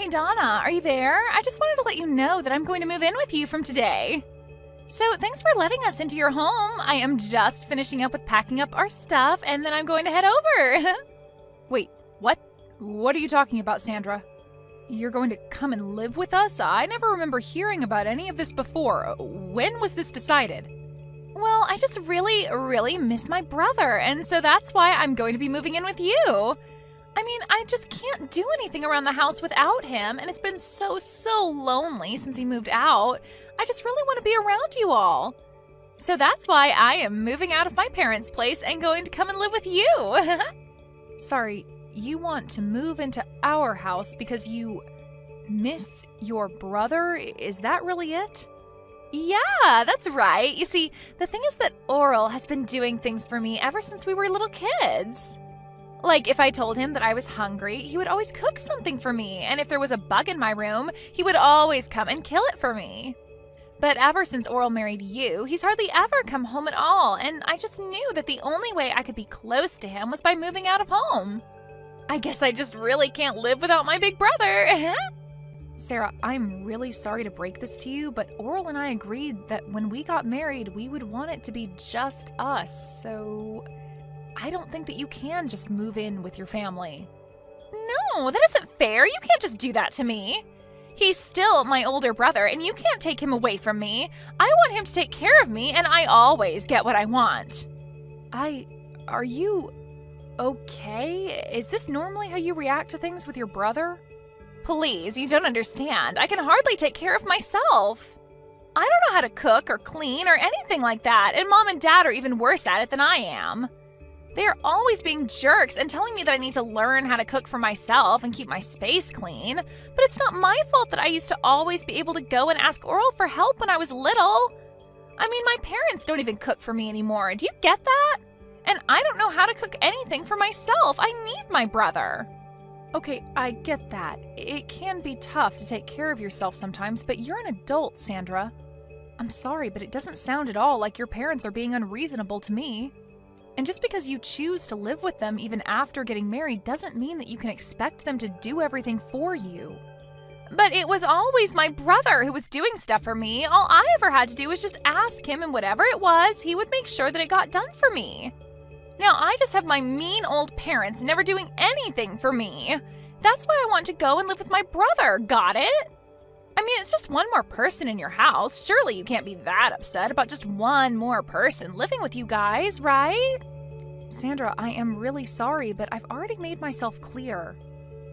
Hey Donna, are you there? I just wanted to let you know that I'm going to move in with you from today. So thanks for letting us into your home. I am just finishing up with packing up our stuff and then I'm going to head over. Wait, what? What are you talking about, Sandra? You're going to come and live with us? I never remember hearing about any of this before. When was this decided? Well, I just really miss my brother, and so that's why I'm going to be moving in with you. I mean, I just can't do anything around the house without him, and it's been so lonely since he moved out. I just really want to be around you all. So that's why I am moving out of my parents' place and going to come and live with you. Sorry, you want to move into our house because you miss your brother? Is that really it? Yeah, that's right. You see, the thing is that Oral has been doing things for me ever since we were little kids. Like, if I told him that I was hungry, he would always cook something for me, and if there was a bug in my room, he would always come and kill it for me. But ever since Oral married you, he's hardly ever come home at all, and I just knew that the only way I could be close to him was by moving out of home. I guess I just really can't live without my big brother. Sarah, I'm really sorry to break this to you, but Oral and I agreed that when we got married, we would want it to be just us, so I don't think that you can just move in with your family. No, that isn't fair. You can't just do that to me. He's still my older brother, and you can't take him away from me. I want him to take care of me, and I always get what I want. Are you okay? Is this normally how you react to things with your brother? Please, you don't understand. I can hardly take care of myself. I don't know how to cook or clean or anything like that, and Mom and Dad are even worse at it than I am. They are always being jerks and telling me that I need to learn how to cook for myself and keep my space clean. But it's not my fault that I used to always be able to go and ask Oral for help when I was little. I mean, my parents don't even cook for me anymore. Do you get that? And I don't know how to cook anything for myself. I need my brother. Okay, I get that. It can be tough to take care of yourself sometimes, but you're an adult, Sandra. I'm sorry, but it doesn't sound at all like your parents are being unreasonable to me. And just because you choose to live with them even after getting married doesn't mean that you can expect them to do everything for you. But it was always my brother who was doing stuff for me. All I ever had to do was just ask him, and whatever it was, he would make sure that it got done for me. Now I just have my mean old parents never doing anything for me. That's why I want to go and live with my brother, got it? I mean, it's just one more person in your house. Surely you can't be that upset about just one more person living with you guys, right? Sandra, I am really sorry, but I've already made myself clear.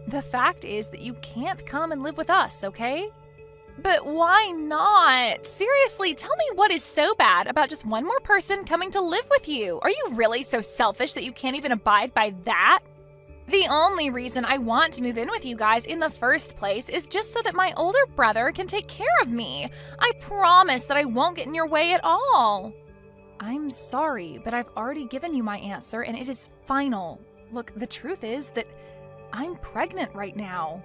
The fact is that you can't come and live with us, okay? But why not? Seriously, tell me what is so bad about just one more person coming to live with you? Are you really so selfish that you can't even abide by that? The only reason I want to move in with you guys in the first place is just so that my older brother can take care of me. I promise that I won't get in your way at all. I'm sorry, but I've already given you my answer and it is final. Look, the truth is that I'm pregnant right now.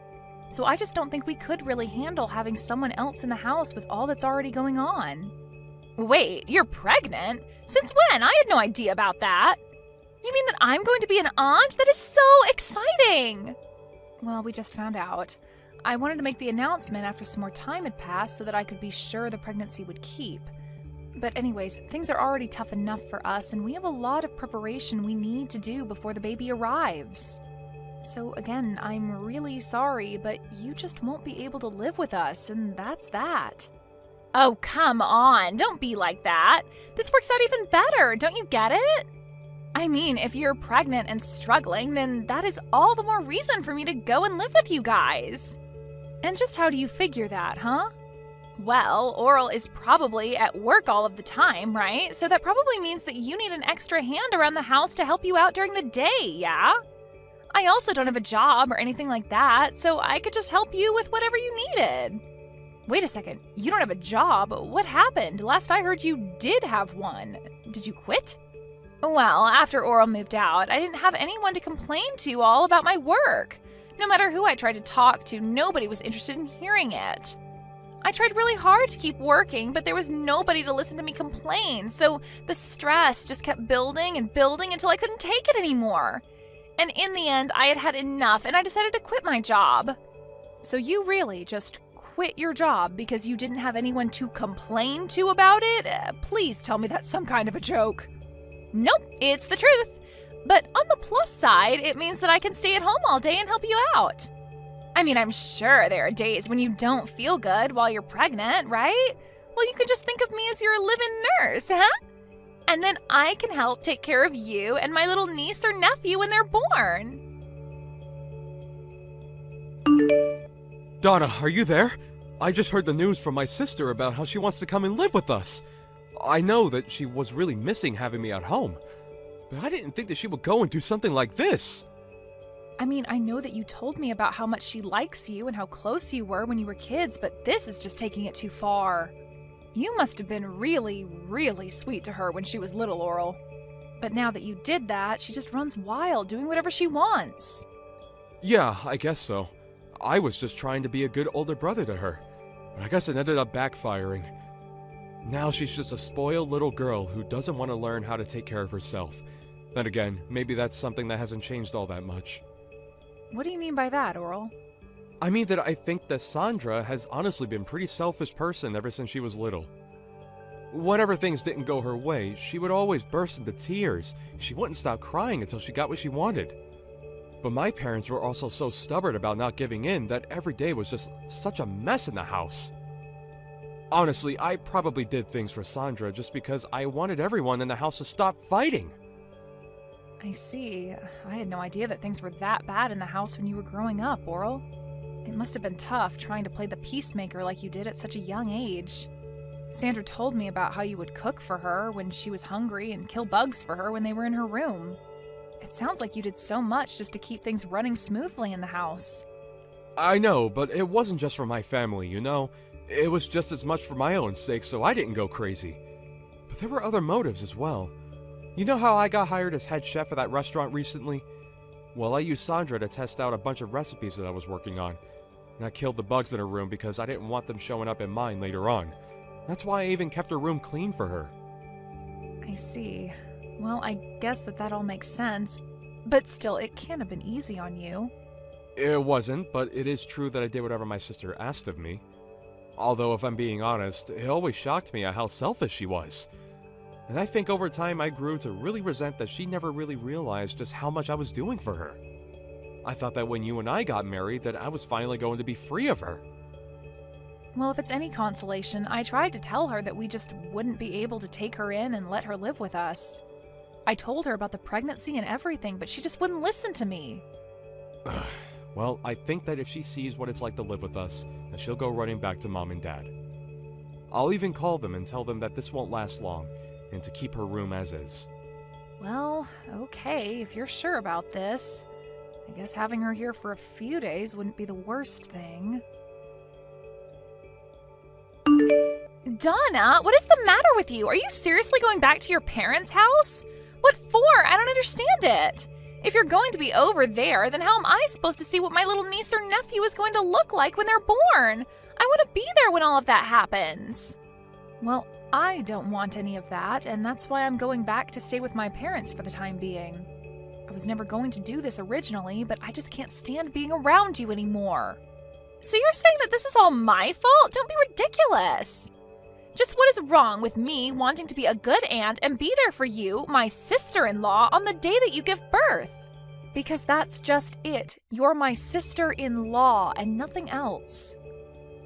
So I just don't think we could really handle having someone else in the house with all that's already going on. Wait, you're pregnant? Since when? I had no idea about that. You mean that I'm going to be an aunt? That is so exciting! Well, we just found out. I wanted to make the announcement after some more time had passed so that I could be sure the pregnancy would keep. But anyways, things are already tough enough for us, and we have a lot of preparation we need to do before the baby arrives. So again, I'm really sorry, but you just won't be able to live with us, and that's that. Oh, come on, don't be like that. This works out even better, don't you get it? I mean, if you're pregnant and struggling, then that is all the more reason for me to go and live with you guys. And just how do you figure that, huh? Well, Oral is probably at work all of the time, right? So that probably means that you need an extra hand around the house to help you out during the day, yeah? I also don't have a job or anything like that, so I could just help you with whatever you needed. Wait a second, you don't have a job? What happened? Last I heard you did have one. Did you quit? Well, after Oral moved out, I didn't have anyone to complain to all about my work. No matter who I tried to talk to, nobody was interested in hearing it. I tried really hard to keep working, but there was nobody to listen to me complain, so the stress just kept building and building until I couldn't take it anymore. And in the end, I had had enough, and I decided to quit my job. So you really just quit your job because you didn't have anyone to complain to about it? Please tell me that's some kind of a joke. Nope, it's the truth. But on the plus side, it means that I can stay at home all day and help you out. I mean, I'm sure there are days when you don't feel good while you're pregnant, right? Well, you could just think of me as your live-in nurse, huh? And then I can help take care of you and my little niece or nephew when they're born. Donna, are you there? I just heard the news from my sister about how she wants to come and live with us. I know that she was really missing having me at home, but I didn't think that she would go and do something like this. I mean, I know that you told me about how much she likes you and how close you were when you were kids, but this is just taking it too far. You must have been really, really sweet to her when she was little, Oral. But now that you did that, she just runs wild, doing whatever she wants. Yeah, I guess so. I was just trying to be a good older brother to her, but I guess it ended up backfiring. Now she's just a spoiled little girl who doesn't want to learn how to take care of herself. Then again, maybe that's something that hasn't changed all that much. What do you mean by that, Oral? I mean that I think that Sandra has honestly been a pretty selfish person ever since she was little. Whenever things didn't go her way, she would always burst into tears. She wouldn't stop crying until she got what she wanted. But my parents were also so stubborn about not giving in that every day was just such a mess in the house. Honestly, I probably did things for Sandra just because I wanted everyone in the house to stop fighting. I see. I had no idea that things were that bad in the house when you were growing up, Oral. It must have been tough trying to play the peacemaker like you did at such a young age. Sandra told me about how you would cook for her when she was hungry and kill bugs for her when they were in her room. It sounds like you did so much just to keep things running smoothly in the house. I know, but it wasn't just for my family, you know? It was just as much for my own sake, so I didn't go crazy. But there were other motives as well. You know how I got hired as head chef at that restaurant recently? Well, I used Sandra to test out a bunch of recipes that I was working on. And I killed the bugs in her room because I didn't want them showing up in mine later on. That's why I even kept her room clean for her. I see. Well, I guess that all makes sense. But still, it can't have been easy on you. It wasn't, but it is true that I did whatever my sister asked of me. Although, if I'm being honest, it always shocked me at how selfish she was. And I think over time I grew to really resent that she never really realized just how much I was doing for her. I thought that when you and I got married that I was finally going to be free of her. Well, if it's any consolation, I tried to tell her that we just wouldn't be able to take her in and let her live with us. I told her about the pregnancy and everything, but she just wouldn't listen to me. Well, I think that if she sees what it's like to live with us, then she'll go running back to Mom and Dad. I'll even call them and tell them that this won't last long, and to keep her room as is. Well, okay, if you're sure about this. I guess having her here for a few days wouldn't be the worst thing. Donna, what is the matter with you? Are you seriously going back to your parents' house? What for? I don't understand it. If you're going to be over there, then how am I supposed to see what my little niece or nephew is going to look like when they're born? I want to be there when all of that happens. Well, I don't want any of that, and that's why I'm going back to stay with my parents for the time being. I was never going to do this originally, but I just can't stand being around you anymore. So you're saying that this is all my fault? Don't be ridiculous. Just what is wrong with me wanting to be a good aunt and be there for you, my sister-in-law, on the day that you give birth? Because that's just it. You're my sister-in-law and nothing else.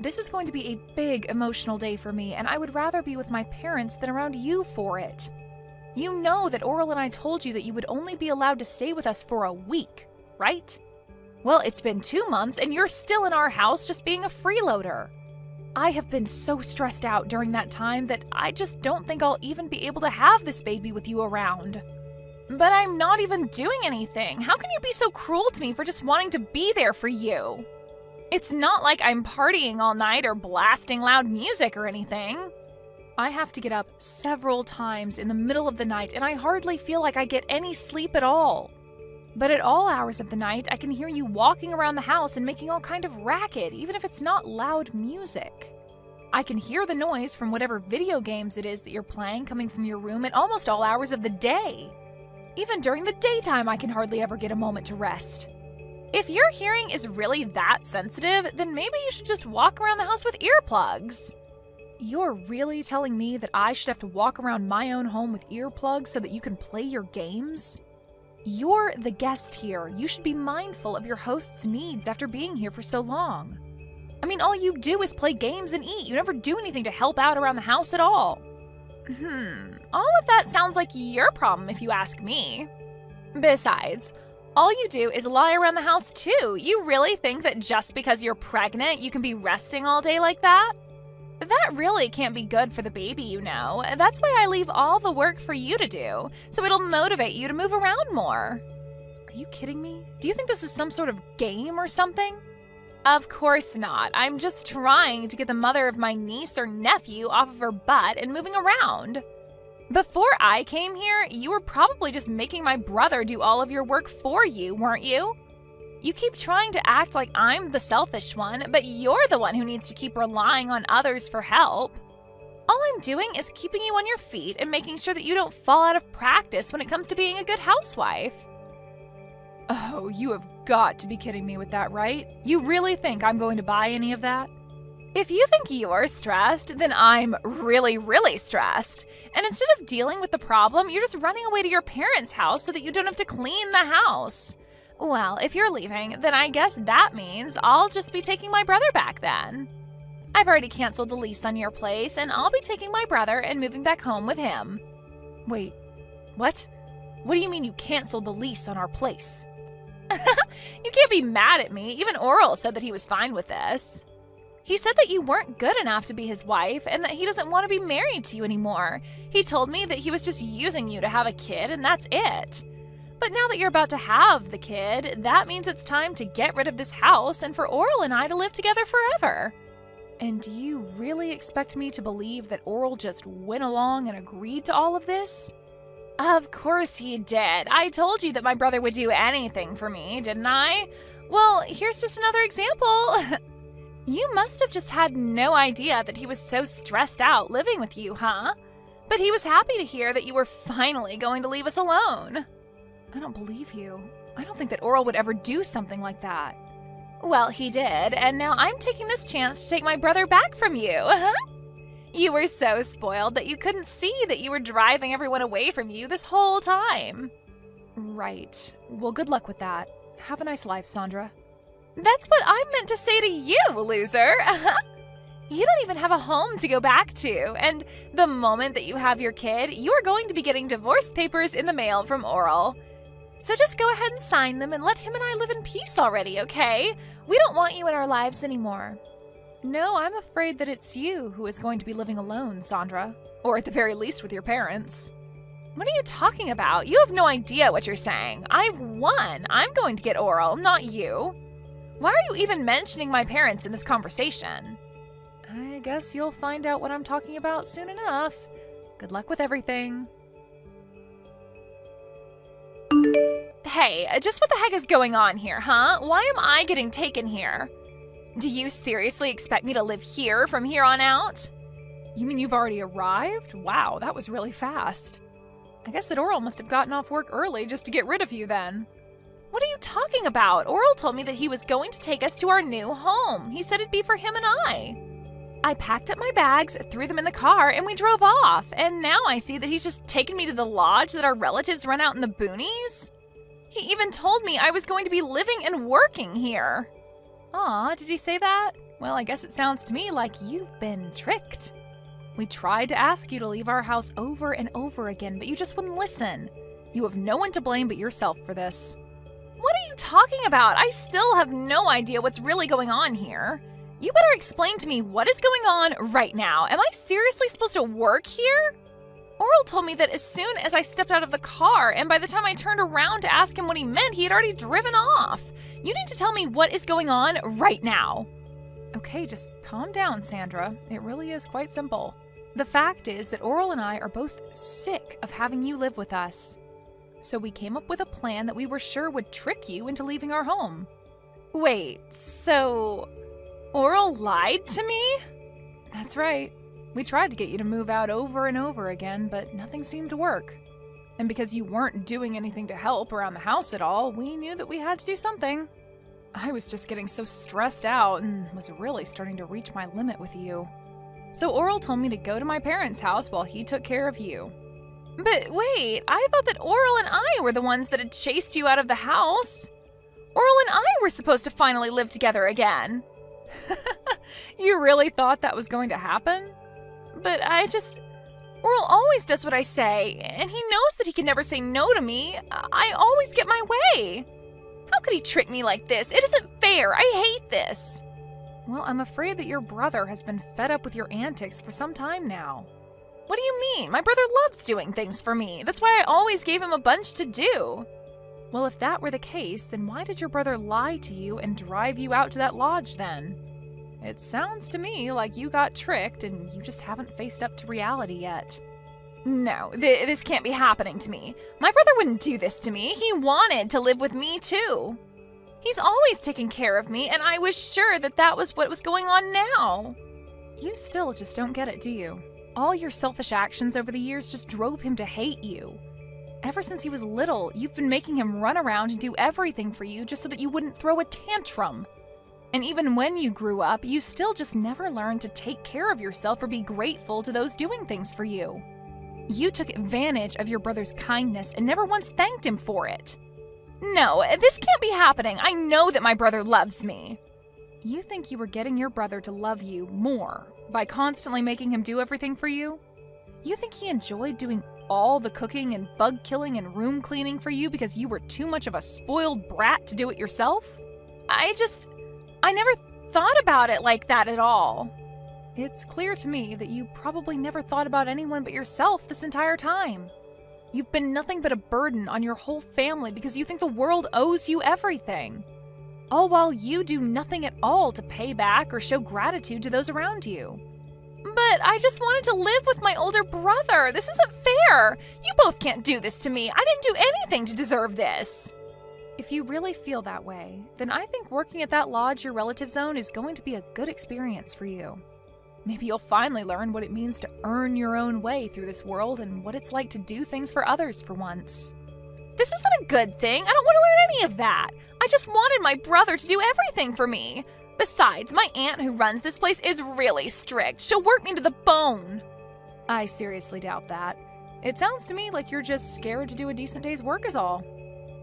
This is going to be a big emotional day for me, and I would rather be with my parents than around you for it. You know that Oral and I told you that you would only be allowed to stay with us for a week, right? Well, it's been 2 months, and you're still in our house just being a freeloader. I have been so stressed out during that time that I just don't think I'll even be able to have this baby with you around. But I'm not even doing anything. How can you be so cruel to me for just wanting to be there for you? It's not like I'm partying all night or blasting loud music or anything. I have to get up several times in the middle of the night, and I hardly feel like I get any sleep at all. But at all hours of the night, I can hear you walking around the house and making all kind of racket, even if it's not loud music. I can hear the noise from whatever video games it is that you're playing coming from your room at almost all hours of the day. Even during the daytime, I can hardly ever get a moment to rest. If your hearing is really that sensitive, then maybe you should just walk around the house with earplugs. You're really telling me that I should have to walk around my own home with earplugs so that you can play your games? You're the guest here. You should be mindful of your host's needs after being here for so long. I mean, all you do is play games and eat. You never do anything to help out around the house at all. All of that sounds like your problem if you ask me. Besides, all you do is lie around the house too. You really think that just because you're pregnant, you can be resting all day like that? That really can't be good for the baby, you know. That's why I leave all the work for you to do, so it'll motivate you to move around more. Are you kidding me? Do you think this is some sort of game or something? Of course not. I'm just trying to get the mother of my niece or nephew off of her butt and moving around. Before I came here, you were probably just making my brother do all of your work for you, weren't you? You keep trying to act like I'm the selfish one, but you're the one who needs to keep relying on others for help. All I'm doing is keeping you on your feet and making sure that you don't fall out of practice when it comes to being a good housewife. Oh, you have got to be kidding me with that, right? You really think I'm going to buy any of that? If you think you're stressed, then I'm really, really stressed. And instead of dealing with the problem, you're just running away to your parents' house so that you don't have to clean the house. Well, if you're leaving, then I guess that means I'll just be taking my brother back then. I've already canceled the lease on your place, and I'll be taking my brother and moving back home with him. Wait, what? What do you mean you canceled the lease on our place? You can't be mad at me. Even Oral said that he was fine with this. He said that you weren't good enough to be his wife and that he doesn't want to be married to you anymore. He told me that he was just using you to have a kid and that's it. But now that you're about to have the kid, that means it's time to get rid of this house and for Oral and I to live together forever. And do you really expect me to believe that Oral just went along and agreed to all of this? Of course he did. I told you that my brother would do anything for me, didn't I? Well, here's just another example. You must have just had no idea that he was so stressed out living with you, huh? But he was happy to hear that you were finally going to leave us alone. I don't believe you. I don't think that Oral would ever do something like that. Well, he did, and now I'm taking this chance to take my brother back from you. You were so spoiled that you couldn't see that you were driving everyone away from you this whole time. Right. Well, good luck with that. Have a nice life, Sandra. That's what I meant to say to you, loser. You don't even have a home to go back to, and the moment that you have your kid, you are going to be getting divorce papers in the mail from Oral. So just go ahead and sign them and let him and I live in peace already, okay? We don't want you in our lives anymore. No, I'm afraid that it's you who is going to be living alone, Sandra. Or at the very least with your parents. What are you talking about? You have no idea what you're saying. I've won. I'm going to get Oral, not you. Why are you even mentioning my parents in this conversation? I guess you'll find out what I'm talking about soon enough. Good luck with everything. Hey, just what the heck is going on here, huh? Why am I getting taken here? Do you seriously expect me to live here from here on out? You mean you've already arrived? Wow, that was really fast. I guess that Oral must have gotten off work early just to get rid of you then. What are you talking about? Oral told me that he was going to take us to our new home. He said it'd be for him and I packed up my bags, threw them in the car, and we drove off. And now I see that he's just taken me to the lodge that our relatives run out in the boonies. He even told me I was going to be living and working here. Aw, did he say that? Well, I guess it sounds to me like you've been tricked. We tried to ask you to leave our house over and over again, but you just wouldn't listen. You have no one to blame but yourself for this. What are you talking about? I still have no idea what's really going on here. You better explain to me what is going on right now. Am I seriously supposed to work here? Oral told me that as soon as I stepped out of the car, and by the time I turned around to ask him what he meant, he had already driven off. You need to tell me what is going on right now. Okay, just calm down, Sandra. It really is quite simple. The fact is that Oral and I are both sick of having you live with us. So we came up with a plan that we were sure would trick you into leaving our home. Wait, so Oral lied to me? That's right. We tried to get you to move out over and over again, but nothing seemed to work. And because you weren't doing anything to help around the house at all, we knew that we had to do something. I was just getting so stressed out and was really starting to reach my limit with you. So Oral told me to go to my parents' house while he took care of you. But wait, I thought that Oral and I were the ones that had chased you out of the house. Oral and I were supposed to finally live together again. You really thought that was going to happen? But Oral always does what I say, and he knows that he can never say no to me. I always get my way. How could he trick me like this? It isn't fair. I hate this. Well, I'm afraid that your brother has been fed up with your antics for some time now. What do you mean? My brother loves doing things for me. That's why I always gave him a bunch to do. Well, if that were the case, then why did your brother lie to you and drive you out to that lodge then? It sounds to me like you got tricked and you just haven't faced up to reality yet. No, this can't be happening to me. My brother wouldn't do this to me. He wanted to live with me too. He's always taken care of me, and I was sure that that was what was going on now. You still just don't get it, do you? All your selfish actions over the years just drove him to hate you. Ever since he was little, you've been making him run around and do everything for you just so that you wouldn't throw a tantrum. And even when you grew up, you still just never learned to take care of yourself or be grateful to those doing things for you. You took advantage of your brother's kindness and never once thanked him for it. No, this can't be happening. I know that my brother loves me. You think you were getting your brother to love you more by constantly making him do everything for you? You think he enjoyed doing all the cooking and bug killing and room cleaning for you because you were too much of a spoiled brat to do it yourself? I never thought about it like that at all. It's clear to me that you probably never thought about anyone but yourself this entire time. You've been nothing but a burden on your whole family because you think the world owes you everything. All while you do nothing at all to pay back or show gratitude to those around you. But I just wanted to live with my older brother. This isn't fair. You both can't do this to me. I didn't do anything to deserve this. If you really feel that way, then I think working at that lodge your relatives own is going to be a good experience for you. Maybe you'll finally learn what it means to earn your own way through this world and what it's like to do things for others for once. This isn't a good thing. I don't want to learn any of that. I just wanted my brother to do everything for me. Besides, my aunt who runs this place is really strict. She'll work me to the bone. I seriously doubt that. It sounds to me like you're just scared to do a decent day's work is all.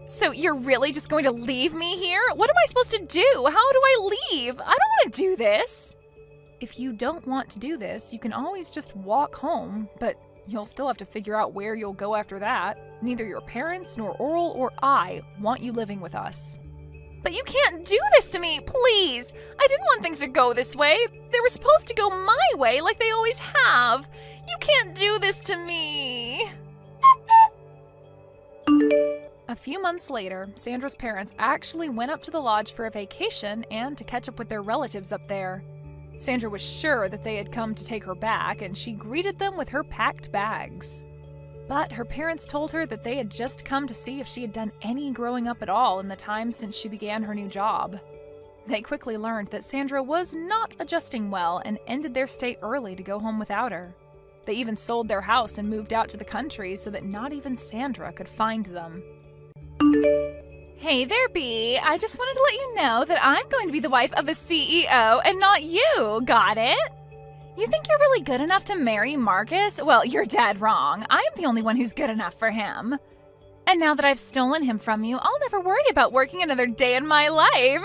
So you're really just going to leave me here? What am I supposed to do? How do I leave? I don't want to do this. If you don't want to do this, you can always just walk home, but you'll still have to figure out where you'll go after that. Neither your parents, nor Oral, or I want you living with us. But you can't do this to me, please! I didn't want things to go this way. They were supposed to go my way like they always have. You can't do this to me. A few months later, Sandra's parents actually went up to the lodge for a vacation and to catch up with their relatives up there. Sandra was sure that they had come to take her back, and she greeted them with her packed bags. But her parents told her that they had just come to see if she had done any growing up at all in the time since she began her new job. They quickly learned that Sandra was not adjusting well and ended their stay early to go home without her. They even sold their house and moved out to the country so that not even Sandra could find them. Hey there, Bea. I just wanted to let you know that I'm going to be the wife of a CEO and not you. Got it? You think you're really good enough to marry Marcus? Well, you're dead wrong. I'm the only one who's good enough for him. And now that I've stolen him from you, I'll never worry about working another day in my life.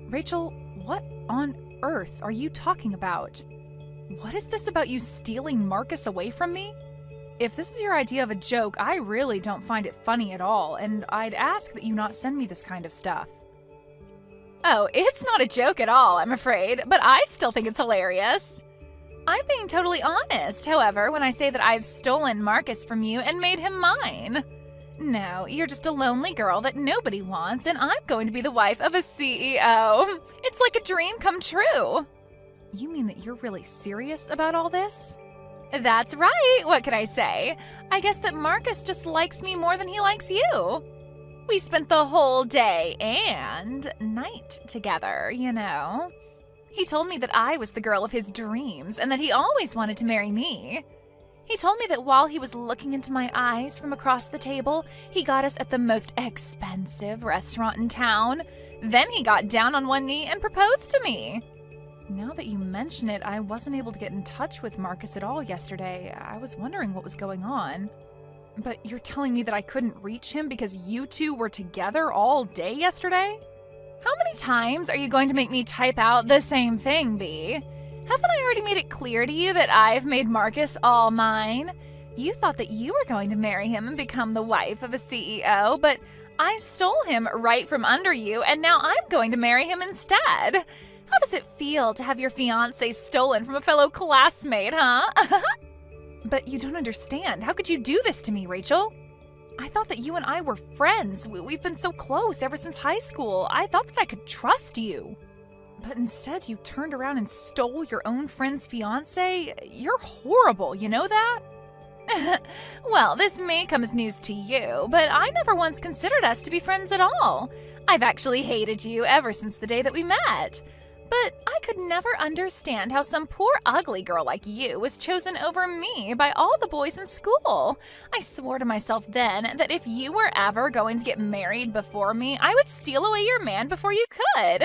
Rachel, what on earth are you talking about? What is this about you stealing Marcus away from me? If this is your idea of a joke, I really don't find it funny at all, and I'd ask that you not send me this kind of stuff. Oh, it's not a joke at all, I'm afraid, but I still think it's hilarious. I'm being totally honest, however, when I say that I've stolen Marcus from you and made him mine. No, you're just a lonely girl that nobody wants, and I'm going to be the wife of a CEO. It's like a dream come true. You mean that you're really serious about all this? That's right. What can I say? I guess that Marcus just likes me more than he likes you. We spent the whole day and night together, you know. He told me that I was the girl of his dreams and that he always wanted to marry me. He told me that while he was looking into my eyes from across the table, he got us at the most expensive restaurant in town. Then he got down on one knee and proposed to me. Now that you mention it, I wasn't able to get in touch with Marcus at all yesterday. I was wondering what was going on. But you're telling me that I couldn't reach him because you two were together all day yesterday? How many times are you going to make me type out the same thing, Bea? Haven't I already made it clear to you that I've made Marcus all mine? You thought that you were going to marry him and become the wife of a CEO, but I stole him right from under you, and now I'm going to marry him instead. How does it feel to have your fiancé stolen from a fellow classmate, huh? But you don't understand. How could you do this to me, Rachel? I thought that you and I were friends. We've been so close ever since high school. I thought that I could trust you. But instead, you turned around and stole your own friend's fiancé? You're horrible, you know that? Well, this may come as news to you, but I never once considered us to be friends at all. I've actually hated you ever since the day that we met. But I could never understand how some poor ugly girl like you was chosen over me by all the boys in school. I swore to myself then that if you were ever going to get married before me, I would steal away your man before you could.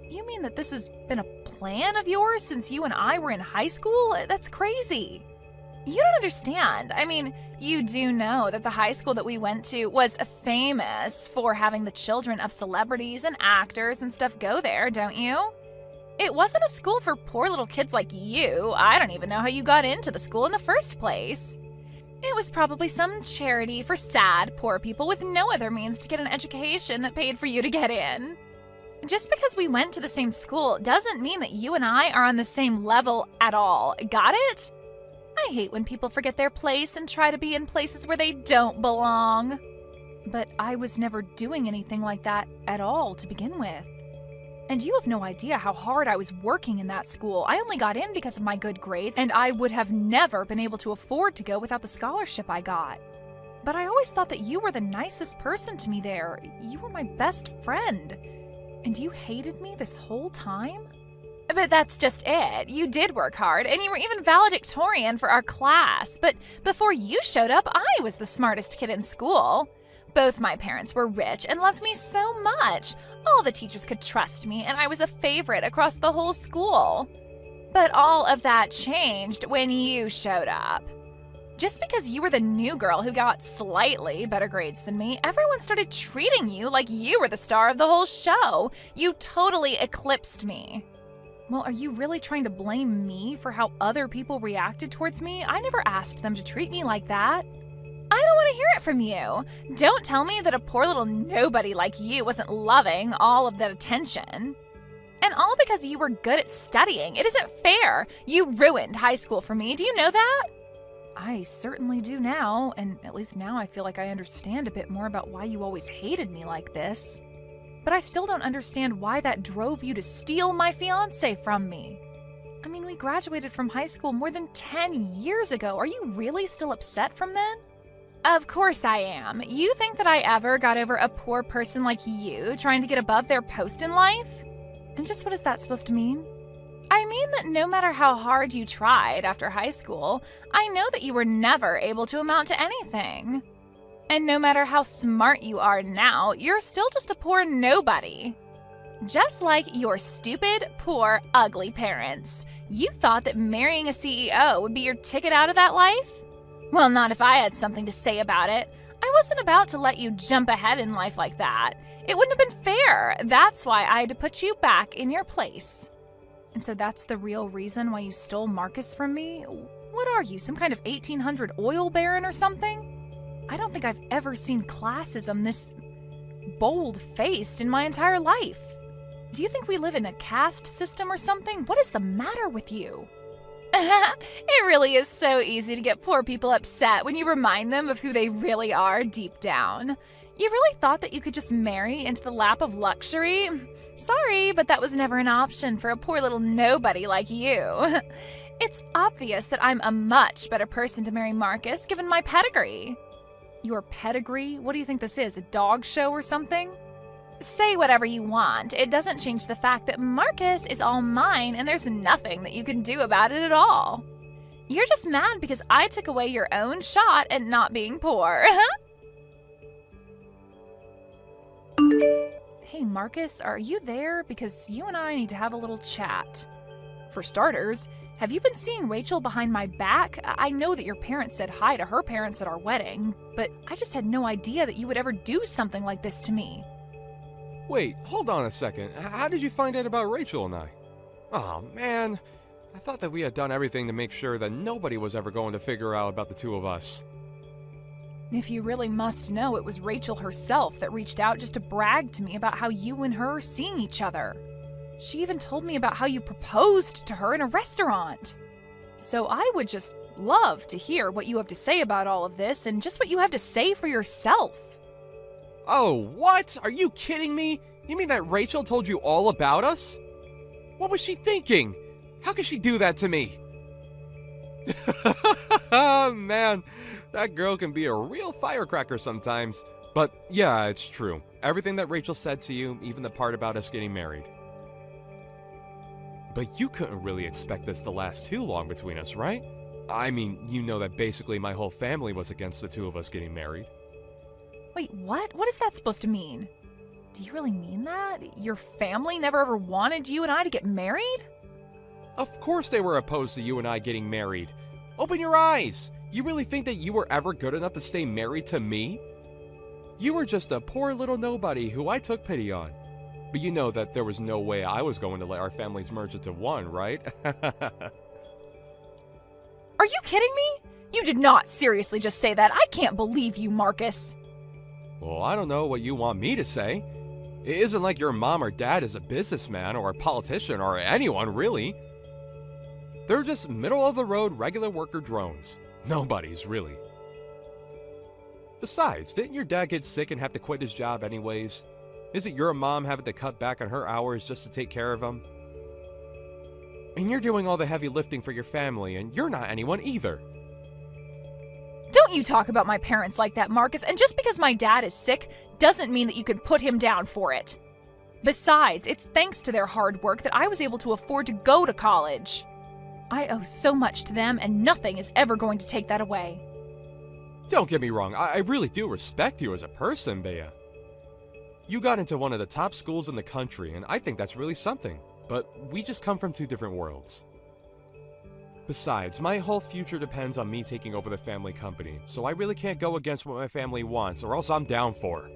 You mean that this has been a plan of yours since you and I were in high school? That's crazy. You don't understand. I mean, you do know that the high school that we went to was famous for having the children of celebrities and actors and stuff go there, don't you? It wasn't a school for poor little kids like you. I don't even know how you got into the school in the first place. It was probably some charity for sad, poor people with no other means to get an education that paid for you to get in. Just because we went to the same school doesn't mean that you and I are on the same level at all. Got it? I hate when people forget their place and try to be in places where they don't belong. But I was never doing anything like that at all to begin with. And you have no idea how hard I was working in that school. I only got in because of my good grades, and I would have never been able to afford to go without the scholarship I got. But I always thought that you were the nicest person to me there. You were my best friend. And you hated me this whole time? But that's just it. You did work hard, and you were even valedictorian for our class. But before you showed up, I was the smartest kid in school. Both my parents were rich and loved me so much. All the teachers could trust me, and I was a favorite across the whole school. But all of that changed when you showed up. Just because you were the new girl who got slightly better grades than me, everyone started treating you like you were the star of the whole show. You totally eclipsed me. Well, are you really trying to blame me for how other people reacted towards me? I never asked them to treat me like that. I don't want to hear it from you. Don't tell me that a poor little nobody like you wasn't loving all of that attention. And all because you were good at studying. It isn't fair. You ruined high school for me. Do you know that? I certainly do now, and at least now I feel like I understand a bit more about why you always hated me like this. But I still don't understand why that drove you to steal my fiancé from me. I mean, we graduated from high school more than 10 years ago. Are you really still upset from then? Of course I am. You think that I ever got over a poor person like you trying to get above their post in life? And just what is that supposed to mean? I mean that no matter how hard you tried after high school, I know that you were never able to amount to anything. And no matter how smart you are now, you're still just a poor nobody. Just like your stupid, poor, ugly parents. You thought that marrying a CEO would be your ticket out of that life? Well, not if I had something to say about it. I wasn't about to let you jump ahead in life like that. It wouldn't have been fair. That's why I had to put you back in your place. And so that's the real reason why you stole Marcus from me? What are you, some kind of 1800 oil baron or something? I don't think I've ever seen classism this bold-faced in my entire life. Do you think we live in a caste system or something? What is the matter with you? It really is so easy to get poor people upset when you remind them of who they really are deep down. You really thought that you could just marry into the lap of luxury? Sorry, but that was never an option for a poor little nobody like you. It's obvious that I'm a much better person to marry Marcus given my pedigree. Your pedigree? What do you think this is, a dog show or something? Say whatever you want. It doesn't change the fact that Marcus is all mine and there's nothing that you can do about it at all. You're just mad because I took away your own shot at not being poor. Hey, Marcus, are you there? Because you and I need to have a little chat. For starters, have you been seeing Rachel behind my back? I know that your parents said hi to her parents at our wedding, but I just had no idea that you would ever do something like this to me. Wait, hold on a second. How did you find out about Rachel and I? Oh, man. I thought that we had done everything to make sure that nobody was ever going to figure out about the two of us. If you really must know, it was Rachel herself that reached out just to brag to me about how you and her are seeing each other. She even told me about how you proposed to her in a restaurant. So I would just love to hear what you have to say about all of this and just what you have to say for yourself. Oh, what? Are you kidding me? You mean that Rachel told you all about us? What was she thinking? How could she do that to me? Man, that girl can be a real firecracker sometimes. But yeah, it's true. Everything that Rachel said to you, even the part about us getting married. But you couldn't really expect this to last too long between us, right? I mean, you know that basically my whole family was against the two of us getting married. Wait, what? What is that supposed to mean? Do you really mean that? Your family never ever wanted you and I to get married? Of course they were opposed to you and I getting married. Open your eyes! You really think that you were ever good enough to stay married to me? You were just a poor little nobody who I took pity on. But you know that there was no way I was going to let our families merge into one, right? Are you kidding me? You did not seriously just say that. I can't believe you, Marcus. Well, I don't know what you want me to say. It isn't like your mom or dad is a businessman or a politician or anyone, really. They're just middle-of-the-road regular worker drones. Nobody's, really. Besides, didn't your dad get sick and have to quit his job anyways? Isn't your mom having to cut back on her hours just to take care of him? And you're doing all the heavy lifting for your family, and you're not anyone either. Don't you talk about my parents like that, Marcus, and just because my dad is sick doesn't mean that you can put him down for it. Besides, it's thanks to their hard work that I was able to afford to go to college. I owe so much to them, and nothing is ever going to take that away. Don't get me wrong, I really do respect you as a person, Bea. You got into one of the top schools in the country, and I think that's really something. But we just come from two different worlds. Besides, my whole future depends on me taking over the family company, so I really can't go against what my family wants, or else I'm down for.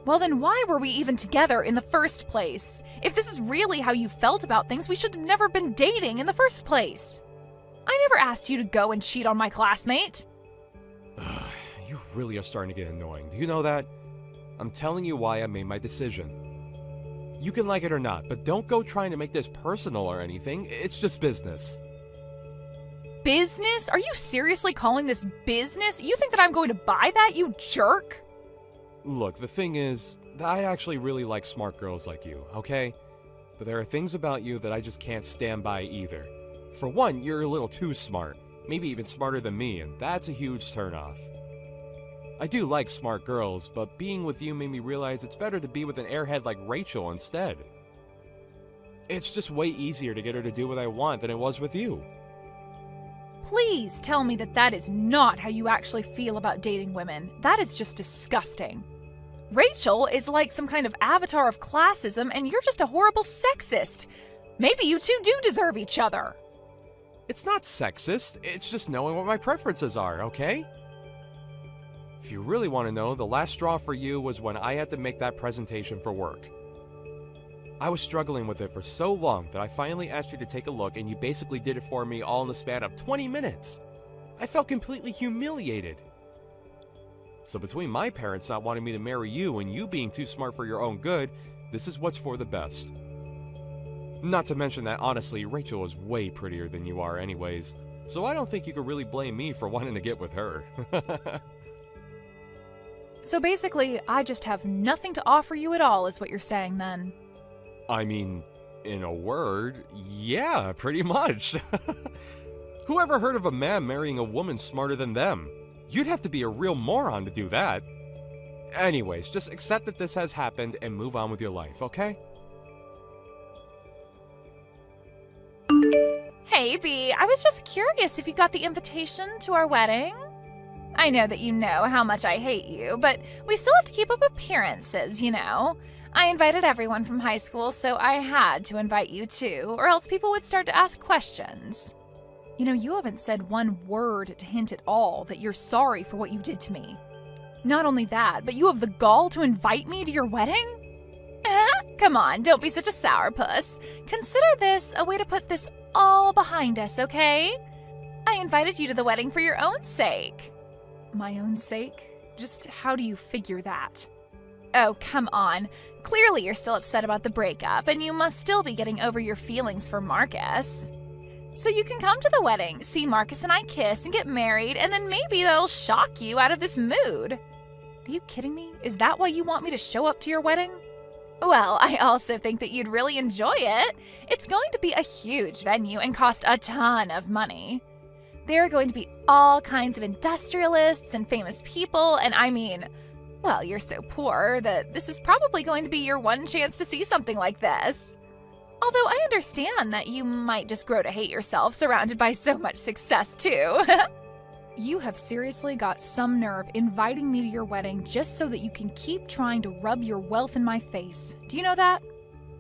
Well, then why were we even together in the first place? If this is really how you felt about things, we should have never been dating in the first place. I never asked you to go and cheat on my classmate. You really are starting to get annoying. Do you know that? I'm telling you why I made my decision. You can like it or not, but don't go trying to make this personal or anything. It's just business. Business? Are you seriously calling this business? You think that I'm going to buy that, you jerk? Look, the thing is, I actually really like smart girls like you, okay? But there are things about you that I just can't stand by either. For one, you're a little too smart. Maybe even smarter than me, and that's a huge turnoff. I do like smart girls, but being with you made me realize it's better to be with an airhead like Rachel instead. It's just way easier to get her to do what I want than it was with you. Please tell me that that is not how you actually feel about dating women. That is just disgusting. Rachel is like some kind of avatar of classism, and you're just a horrible sexist. Maybe you two do deserve each other. It's not sexist, it's just knowing what my preferences are, okay? If you really want to know, the last straw for you was when I had to make that presentation for work. I was struggling with it for so long that I finally asked you to take a look, and you basically did it for me all in the span of 20 minutes. I felt completely humiliated. So between my parents not wanting me to marry you and you being too smart for your own good, this is what's for the best. Not to mention that honestly, Rachel is way prettier than you are anyways, so I don't think you could really blame me for wanting to get with her. So basically, I just have nothing to offer you at all, is what you're saying then. I mean, in a word, yeah, pretty much. Who ever heard of a man marrying a woman smarter than them? You'd have to be a real moron to do that. Anyways, just accept that this has happened and move on with your life, okay? Maybe. I was just curious if you got the invitation to our wedding. I know that you know how much I hate you, but we still have to keep up appearances, you know. I invited everyone from high school, so I had to invite you too, or else people would start to ask questions. You know, you haven't said one word to hint at all that you're sorry for what you did to me. Not only that, but you have the gall to invite me to your wedding? Come on, don't be such a sourpuss. Consider this a way to put this all behind us, okay? I invited you to the wedding for your own sake. My own sake? Just how do you figure that? Oh, come on. Clearly you're still upset about the breakup, and you must still be getting over your feelings for Marcus. So you can come to the wedding, see Marcus and I kiss and get married, and then maybe that'll shock you out of this mood. Are you kidding me? Is that why you want me to show up to your wedding? Well, I also think that you'd really enjoy it. It's going to be a huge venue and cost a ton of money. There are going to be all kinds of industrialists and famous people, and I mean, well, you're so poor that this is probably going to be your one chance to see something like this. Although I understand that you might just grow to hate yourself surrounded by so much success, too. You have seriously got some nerve inviting me to your wedding just so that you can keep trying to rub your wealth in my face. Do you know that?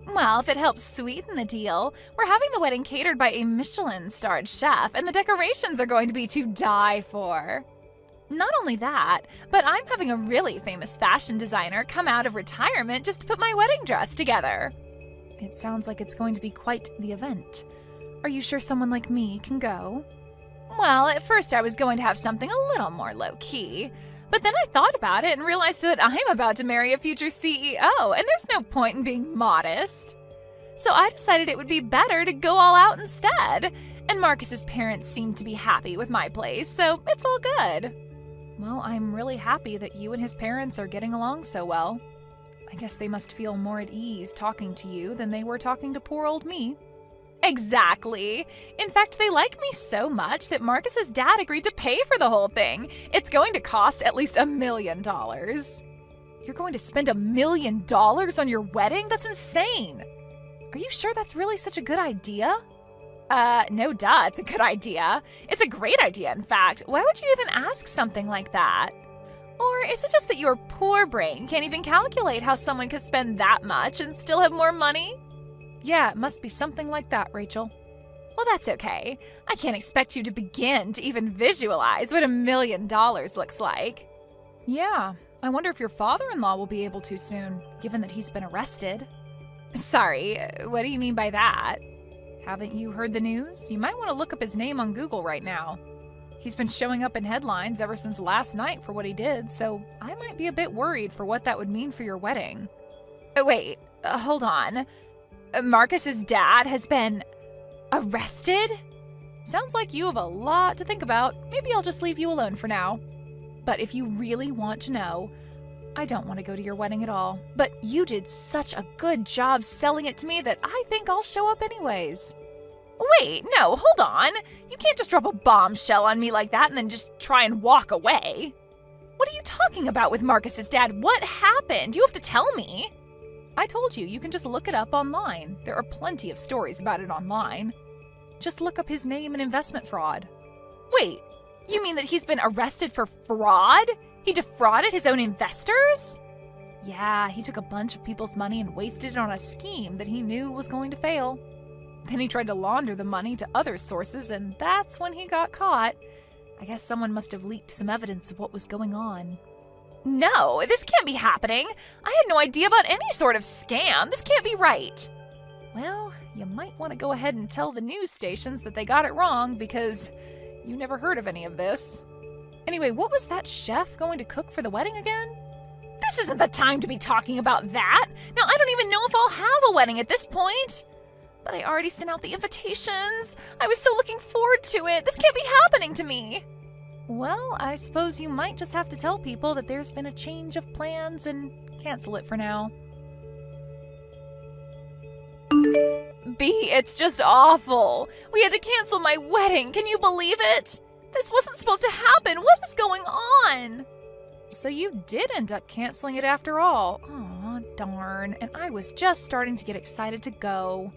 Well, if it helps sweeten the deal, we're having the wedding catered by a Michelin-starred chef, and the decorations are going to be to die for. Not only that, but I'm having a really famous fashion designer come out of retirement just to put my wedding dress together. It sounds like it's going to be quite the event. Are you sure someone like me can go? Well, at first I was going to have something a little more low-key, but then I thought about it and realized that I'm about to marry a future CEO, and there's no point in being modest. So I decided it would be better to go all out instead, and Marcus's parents seemed to be happy with my place, so it's all good. Well, I'm really happy that you and his parents are getting along so well. I guess they must feel more at ease talking to you than they were talking to poor old me. Exactly. In fact, they like me so much that Marcus's dad agreed to pay for the whole thing. It's going to cost at least $1 million. You're going to spend $1 million on your wedding? That's insane. Are you sure that's really such a good idea? No duh, it's a good idea. It's a great idea, in fact. Why would you even ask something like that? Or is it just that your poor brain can't even calculate how someone could spend that much and still have more money? Yeah, it must be something like that, Rachel. Well, that's okay. I can't expect you to begin to even visualize what $1 million looks like. Yeah, I wonder if your father-in-law will be able to soon, given that he's been arrested. Sorry, what do you mean by that? Haven't you heard the news? You might want to look up his name on Google right now. He's been showing up in headlines ever since last night for what he did, so I might be a bit worried for what that would mean for your wedding. Wait, hold on. Marcus's dad has been arrested? Sounds like you have a lot to think about. Maybe I'll just leave you alone for now. But if you really want to know, I don't want to go to your wedding at all. But you did such a good job selling it to me that I think I'll show up anyways. Wait, no, hold on. You can't just drop a bombshell on me like that and then just try and walk away. What are you talking about with Marcus's dad? What happened? You have to tell me. I told you, you can just look it up online. There are plenty of stories about it online. Just look up his name and investment fraud. Wait, you mean that he's been arrested for fraud? He defrauded his own investors? Yeah, he took a bunch of people's money and wasted it on a scheme that he knew was going to fail. Then he tried to launder the money to other sources, and that's when he got caught. I guess someone must have leaked some evidence of what was going on. No, this can't be happening. I had no idea about any sort of scam. This can't be right. Well, you might want to go ahead and tell the news stations that they got it wrong because you never heard of any of this. Anyway, what was that chef going to cook for the wedding again? This isn't the time to be talking about that. Now, I don't even know if I'll have a wedding at this point. But I already sent out the invitations. I was so looking forward to it. This can't be happening to me. Well, I suppose you might just have to tell people that there's been a change of plans and cancel it for now. B, it's just awful. We had to cancel my wedding. Can you believe it? This wasn't supposed to happen. What is going on? So you did end up canceling it after all. Aw, darn. And I was just starting to get excited to go.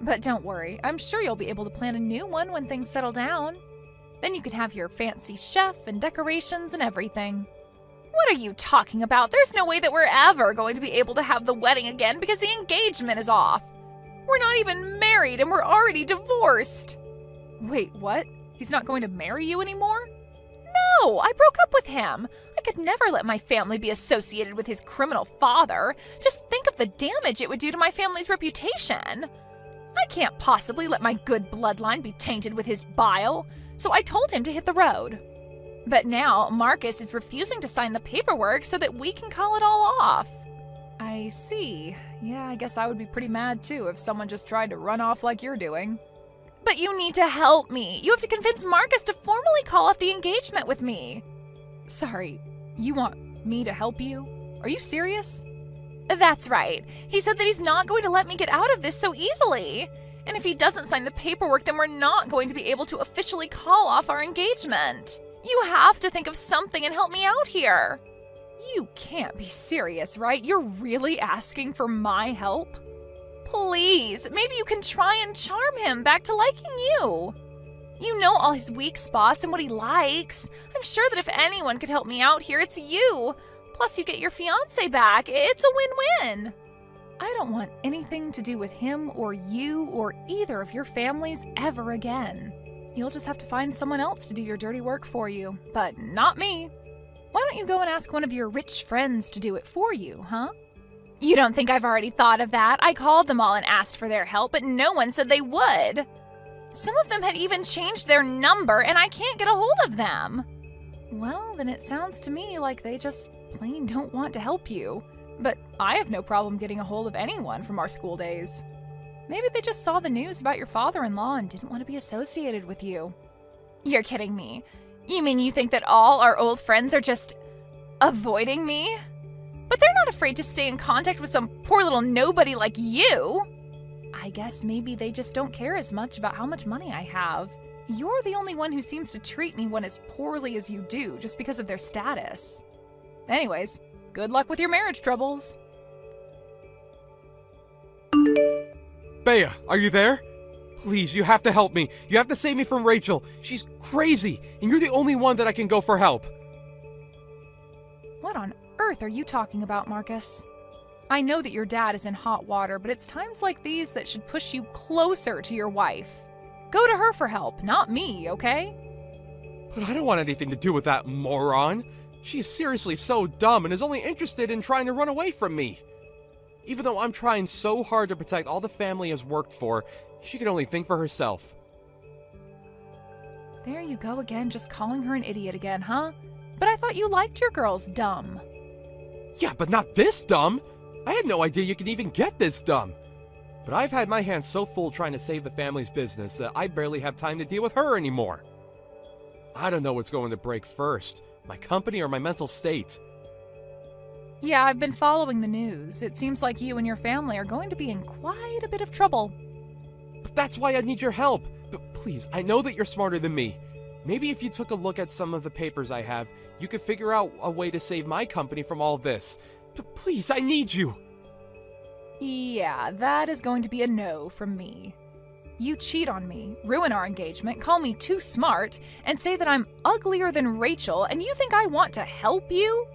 But don't worry, I'm sure you'll be able to plan a new one when things settle down. Then you can have your fancy chef and decorations and everything. What are you talking about? There's no way that we're ever going to be able to have the wedding again because the engagement is off. We're not even married and we're already divorced. Wait, what? He's not going to marry you anymore? No, I broke up with him. I could never let my family be associated with his criminal father. Just think of the damage it would do to my family's reputation. I can't possibly let my good bloodline be tainted with his bile, so I told him to hit the road. But now Marcus is refusing to sign the paperwork so that we can call it all off. I see. Yeah, I guess I would be pretty mad too if someone just tried to run off like you're doing. But you need to help me. You have to convince Marcus to formally call off the engagement with me. Sorry, you want me to help you? Are you serious? That's right. He said that he's not going to let me get out of this so easily. And if he doesn't sign the paperwork, then we're not going to be able to officially call off our engagement. You have to think of something and help me out here. You can't be serious, right? You're really asking for my help? Please, maybe you can try and charm him back to liking you. You know all his weak spots and what he likes. I'm sure that if anyone could help me out here, it's you. Plus, you get your fiancé back. It's a win-win. I don't want anything to do with him or you or either of your families ever again. You'll just have to find someone else to do your dirty work for you, but not me. Why don't you go and ask one of your rich friends to do it for you, huh? You don't think I've already thought of that? I called them all and asked for their help, but no one said they would. Some of them had even changed their number, and I can't get a hold of them. Well, then it sounds to me like they just plain don't want to help you. But I have no problem getting a hold of anyone from our school days. Maybe they just saw the news about your father-in-law and didn't want to be associated with you. You're kidding me. You mean you think that all our old friends are just avoiding me? But they're not afraid to stay in contact with some poor little nobody like you. I guess maybe they just don't care as much about how much money I have. You're the only one who seems to treat anyone as poorly as you do just because of their status. Anyways, good luck with your marriage troubles. Bea, are you there? Please, you have to help me. You have to save me from Rachel. She's crazy, and you're the only one that I can go for help. What on earth are you talking about, Marcus? I know that your dad is in hot water, but it's times like these that should push you closer to your wife. Go to her for help, not me, okay? But I don't want anything to do with that moron. She is seriously so dumb and is only interested in trying to run away from me. Even though I'm trying so hard to protect all the family has worked for, she can only think for herself. There you go again, just calling her an idiot again, huh? But I thought you liked your girls dumb. Yeah, but not this dumb. I had no idea you could even get this dumb. But I've had my hands so full trying to save the family's business that I barely have time to deal with her anymore. I don't know what's going to break first, my company or my mental state. Yeah, I've been following the news. It seems like you and your family are going to be in quite a bit of trouble. But that's why I need your help. But please, I know that you're smarter than me. Maybe if you took a look at some of the papers I have, you could figure out a way to save my company from all this. But please, I need you. Yeah, that is going to be a no from me. You cheat on me, ruin our engagement, call me too smart, and say that I'm uglier than Rachel, and you think I want to help you?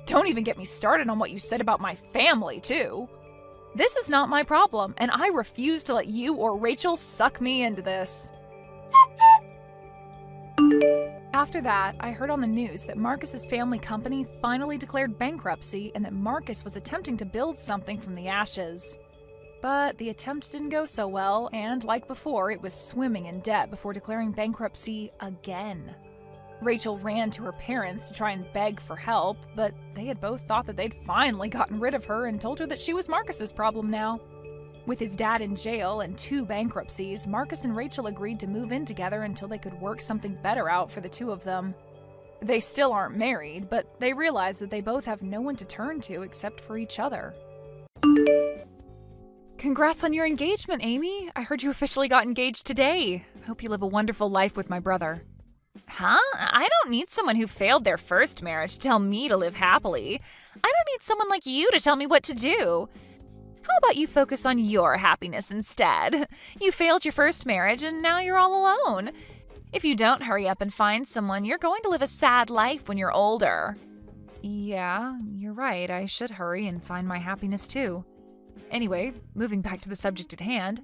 Don't even get me started on what you said about my family, too. This is not my problem, and I refuse to let you or Rachel suck me into this. After that, I heard on the news that Marcus's family company finally declared bankruptcy and that Marcus was attempting to build something from the ashes. But the attempt didn't go so well, and like before, it was swimming in debt before declaring bankruptcy again. Rachel ran to her parents to try and beg for help, but they had both thought that they'd finally gotten rid of her and told her that she was Marcus's problem now. With his dad in jail and 2 bankruptcies, Marcus and Rachel agreed to move in together until they could work something better out for the two of them. They still aren't married, but they realize that they both have no one to turn to except for each other. Congrats on your engagement, Amy. I heard you officially got engaged today. Hope you live a wonderful life with my brother. Huh? I don't need someone who failed their first marriage to tell me to live happily. I don't need someone like you to tell me what to do. How about you focus on your happiness instead? You failed your first marriage and now you're all alone. If you don't hurry up and find someone, you're going to live a sad life when you're older. Yeah, you're right. I should hurry and find my happiness too. Anyway, moving back to the subject at hand,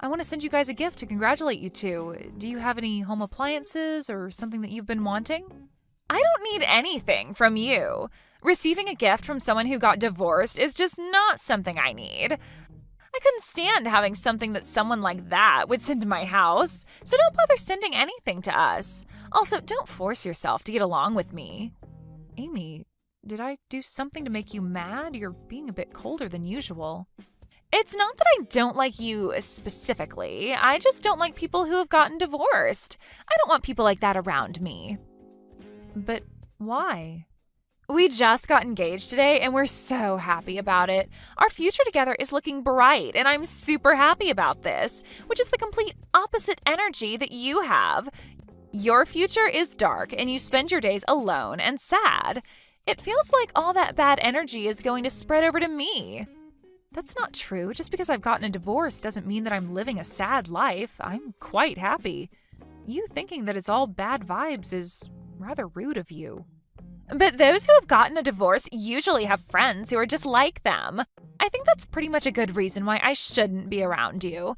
I want to send you guys a gift to congratulate you two. Do you have any home appliances or something that you've been wanting? I don't need anything from you. Receiving a gift from someone who got divorced is just not something I need. I couldn't stand having something that someone like that would send to my house, so don't bother sending anything to us. Also, don't force yourself to get along with me. Amy, did I do something to make you mad? You're being a bit colder than usual. It's not that I don't like you specifically. I just don't like people who have gotten divorced. I don't want people like that around me. But why? We just got engaged today and we're so happy about it. Our future together is looking bright and I'm super happy about this, which is the complete opposite energy that you have. Your future is dark and you spend your days alone and sad. It feels like all that bad energy is going to spread over to me. That's not true. Just because I've gotten a divorce doesn't mean that I'm living a sad life. I'm quite happy. You thinking that it's all bad vibes is rather rude of you. But those who have gotten a divorce usually have friends who are just like them. I think that's pretty much a good reason why I shouldn't be around you.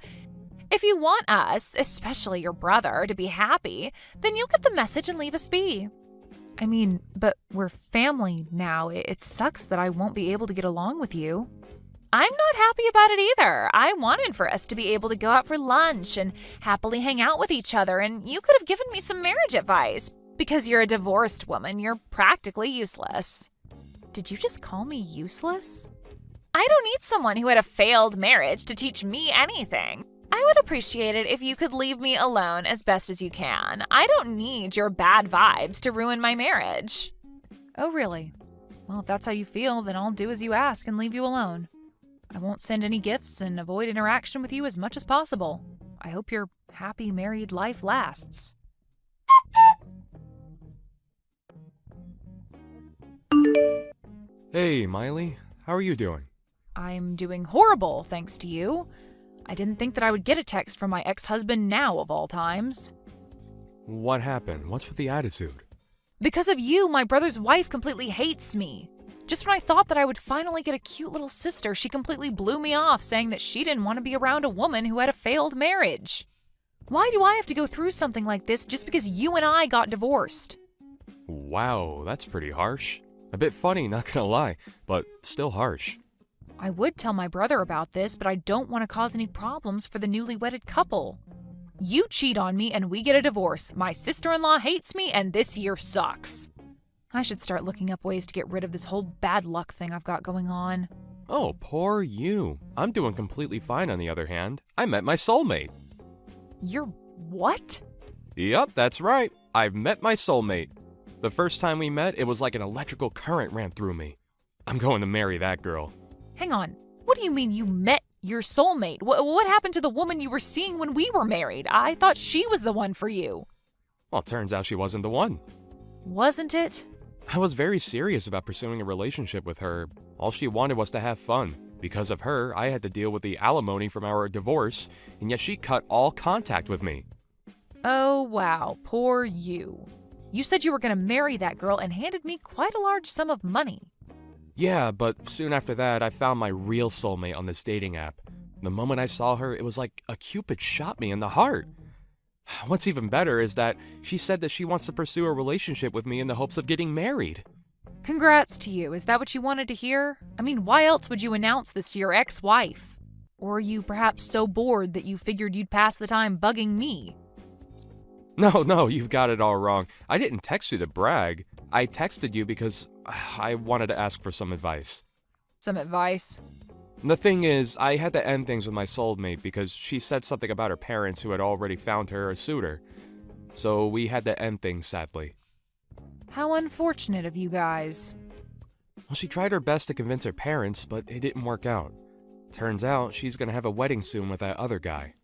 If you want us, especially your brother, to be happy, then you'll get the message and leave us be. I mean, but we're family now. It sucks that I won't be able to get along with you. I'm not happy about it either. I wanted for us to be able to go out for lunch and happily hang out with each other, and you could have given me some marriage advice. Because you're a divorced woman, you're practically useless. Did you just call me useless? I don't need someone who had a failed marriage to teach me anything. I would appreciate it if you could leave me alone as best as you can. I don't need your bad vibes to ruin my marriage. Oh, really? Well, if that's how you feel, then I'll do as you ask and leave you alone. I won't send any gifts and avoid interaction with you as much as possible. I hope your happy married life lasts. Hey, Miley. How are you doing? I'm doing horrible, thanks to you. I didn't think that I would get a text from my ex-husband now, of all times. What happened? What's with the attitude? Because of you, my brother's wife completely hates me. Just when I thought that I would finally get a cute little sister, she completely blew me off, saying that she didn't want to be around a woman who had a failed marriage. Why do I have to go through something like this just because you and I got divorced? Wow, that's pretty harsh. A bit funny, not gonna lie, but still harsh. I would tell my brother about this, but I don't want to cause any problems for the newly wedded couple. You cheat on me and we get a divorce. My sister-in-law hates me and this year sucks. I should start looking up ways to get rid of this whole bad luck thing I've got going on. Oh, poor you. I'm doing completely fine on the other hand. I met my soulmate. You're what? Yup, that's right. I've met my soulmate. The first time we met, it was like an electrical current ran through me. I'm going to marry that girl. Hang on. What do you mean you met your soulmate? What happened to the woman you were seeing when we were married? I thought she was the one for you. Well, turns out she wasn't the one. Wasn't it? I was very serious about pursuing a relationship with her. All she wanted was to have fun. Because of her, I had to deal with the alimony from our divorce, and yet she cut all contact with me. Oh, wow. Poor you. You said you were going to marry that girl and handed me quite a large sum of money. Yeah, but soon after that, I found my real soulmate on this dating app. The moment I saw her, it was like a Cupid shot me in the heart. What's even better is that she said that she wants to pursue a relationship with me in the hopes of getting married. Congrats to you. Is that what you wanted to hear? I mean, why else would you announce this to your ex-wife? Or are you perhaps so bored that you figured you'd pass the time bugging me? No, you've got it all wrong. I didn't text you to brag. I texted you because I wanted to ask for some advice. Some advice? The thing is, I had to end things with my soulmate because she said something about her parents who had already found her a suitor. So we had to end things, sadly. How unfortunate of you guys. Well, she tried her best to convince her parents, but it didn't work out. Turns out she's gonna have a wedding soon with that other guy.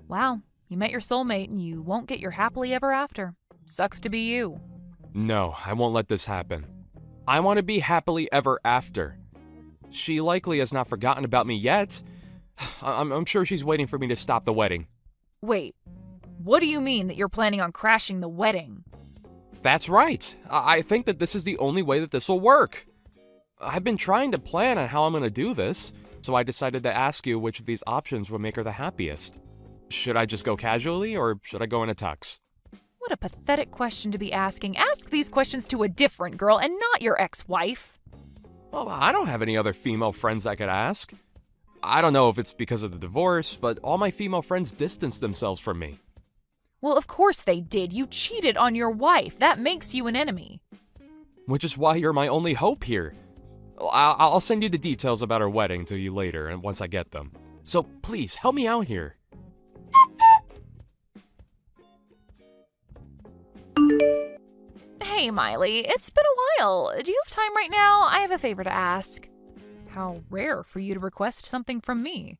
Wow, you met your soulmate and you won't get your happily ever after. Sucks to be you. No, I won't let this happen. I want to be happily ever after. She likely has not forgotten about me yet. I'm sure she's waiting for me to stop the wedding. Wait, what do you mean that you're planning on crashing the wedding? That's right. I think that this is the only way that this will work. I've been trying to plan on how I'm going to do this, so I decided to ask you which of these options would make her the happiest. Should I just go casually, or should I go in a tux? What a pathetic question to be asking. Ask these questions to a different girl and not your ex-wife. Well, I don't have any other female friends I could ask. I don't know if it's because of the divorce, but all my female friends distanced themselves from me. Well, of course they did. You cheated on your wife. That makes you an enemy. Which is why you're my only hope here. I'll send you the details about our wedding to you later, and once I get them. So please, help me out here. Hey, Miley, it's been a while. Do you have time right now? I have a favor to ask. How rare for you to request something from me.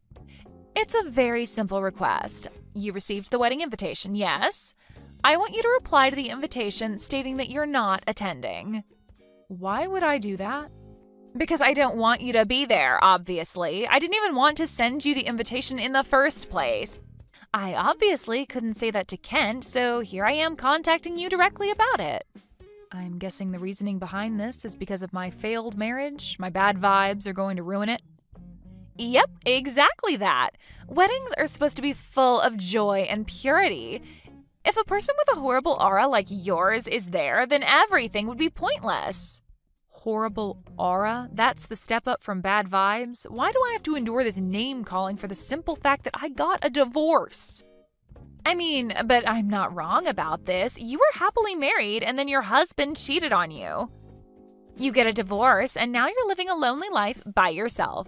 It's a very simple request. You received the wedding invitation, yes? I want you to reply to the invitation stating that you're not attending. Why would I do that? Because I don't want you to be there, obviously. I didn't even want to send you the invitation in the first place. I obviously couldn't say that to Kent, so here I am contacting you directly about it. I'm guessing the reasoning behind this is because of my failed marriage. My bad vibes are going to ruin it. Yep, exactly that. Weddings are supposed to be full of joy and purity. If a person with a horrible aura like yours is there, then everything would be pointless. Horrible aura? That's the step up from bad vibes? Why do I have to endure this name calling for the simple fact that I got a divorce? I mean, but I'm not wrong about this. You were happily married and then your husband cheated on you. You get a divorce and now you're living a lonely life by yourself.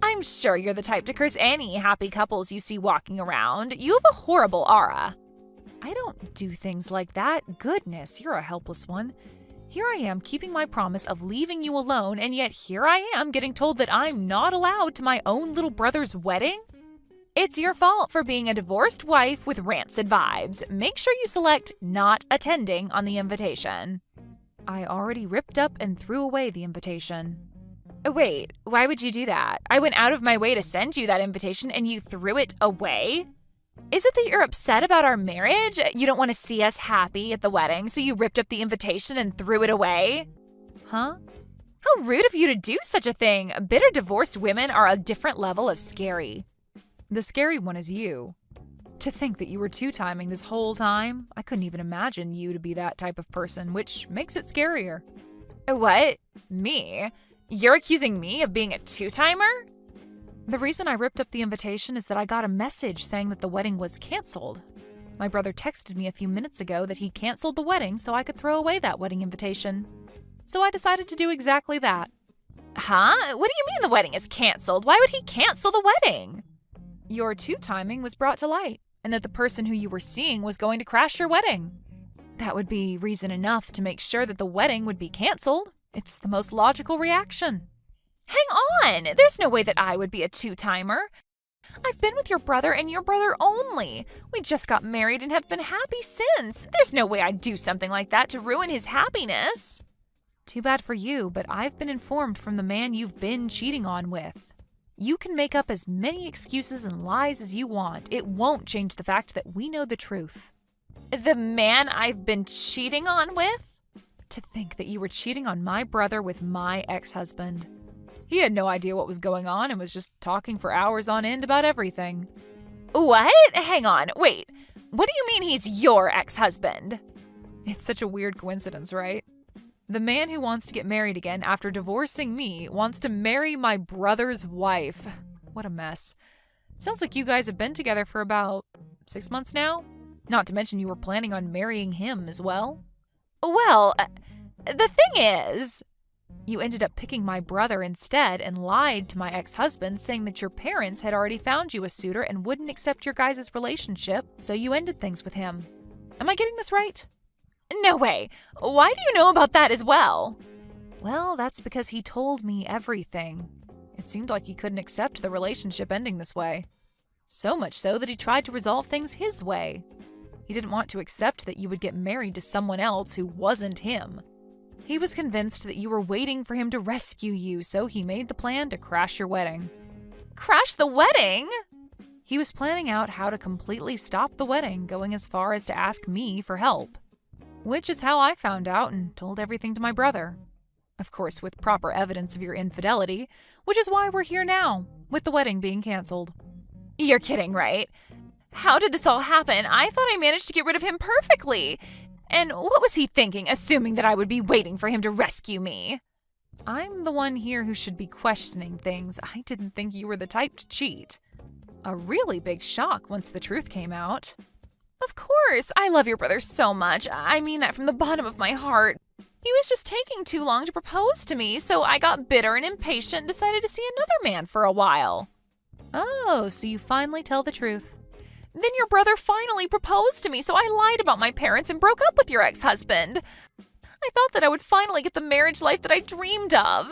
I'm sure you're the type to curse any happy couples you see walking around. You have a horrible aura. I don't do things like that. Goodness, you're a helpless one. Here I am keeping my promise of leaving you alone, and yet here I am getting told that I'm not allowed to my own little brother's wedding? It's your fault for being a divorced wife with rancid vibes. Make sure you select not attending on the invitation. I already ripped up and threw away the invitation. Wait, why would you do that? I went out of my way to send you that invitation and you threw it away? Is it that you're upset about our marriage? You don't want to see us happy at the wedding, so you ripped up the invitation and threw it away? Huh? How rude of you to do such a thing. Bitter divorced women are a different level of scary. The scary one is you. To think that you were two-timing this whole time, I couldn't even imagine you to be that type of person, which makes it scarier. What? Me? You're accusing me of being a two-timer? The reason I ripped up the invitation is that I got a message saying that the wedding was canceled. My brother texted me a few minutes ago that he canceled the wedding so I could throw away that wedding invitation. So I decided to do exactly that. Huh? What do you mean the wedding is canceled? Why would he cancel the wedding? Your two-timing was brought to light, and that the person who you were seeing was going to crash your wedding. That would be reason enough to make sure that the wedding would be canceled. It's the most logical reaction. Hang on! There's no way that I would be a two-timer. I've been with your brother and your brother only. We just got married and have been happy since. There's no way I'd do something like that to ruin his happiness. Too bad for you, but I've been informed from the man you've been cheating on with. You can make up as many excuses and lies as you want. It won't change the fact that we know the truth. The man I've been cheating on with? To think that you were cheating on my brother with my ex-husband. He had no idea what was going on and was just talking for hours on end about everything. What? Hang on, wait. What do you mean he's your ex-husband? It's such a weird coincidence, right? The man who wants to get married again after divorcing me wants to marry my brother's wife. What a mess. Sounds like you guys have been together for about 6 months now? Not to mention you were planning on marrying him as well. Well, the thing is, you ended up picking my brother instead and lied to my ex-husband, saying that your parents had already found you a suitor and wouldn't accept your guys' relationship, so you ended things with him. Am I getting this right? No way. Why do you know about that as well? Well, that's because he told me everything. It seemed like he couldn't accept the relationship ending this way. So much so that he tried to resolve things his way. He didn't want to accept that you would get married to someone else who wasn't him. He was convinced that you were waiting for him to rescue you, so he made the plan to crash your wedding. Crash the wedding? He was planning out how to completely stop the wedding, going as far as to ask me for help. Which is how I found out and told everything to my brother. Of course, with proper evidence of your infidelity, which is why we're here now, with the wedding being canceled. You're kidding, right? How did this all happen? I thought I managed to get rid of him perfectly. And what was he thinking, assuming that I would be waiting for him to rescue me? I'm the one here who should be questioning things. I didn't think you were the type to cheat. A really big shock once the truth came out. Of course, I love your brother so much. I mean that from the bottom of my heart. He was just taking too long to propose to me, so I got bitter and impatient and decided to see another man for a while. Oh, so you finally tell the truth. Then your brother finally proposed to me, so I lied about my parents and broke up with your ex-husband. I thought that I would finally get the marriage life that I dreamed of.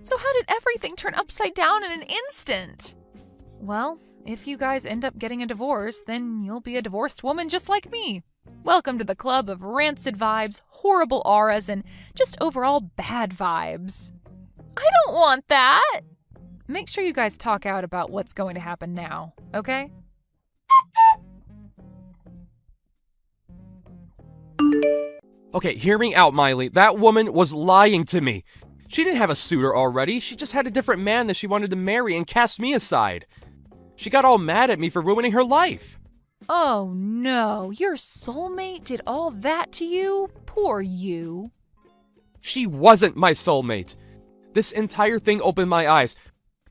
So how did everything turn upside down in an instant? Well, if you guys end up getting a divorce, then you'll be a divorced woman just like me. Welcome to the club of rancid vibes, horrible auras, and just overall bad vibes. I don't want that! Make sure you guys talk out about what's going to happen now, okay? Okay, hear me out, Miley. That woman was lying to me. She didn't have a suitor already. She just had a different man that she wanted to marry and cast me aside. She got all mad at me for ruining her life. Oh no, your soulmate did all that to you? Poor you. She wasn't my soulmate. This entire thing opened my eyes.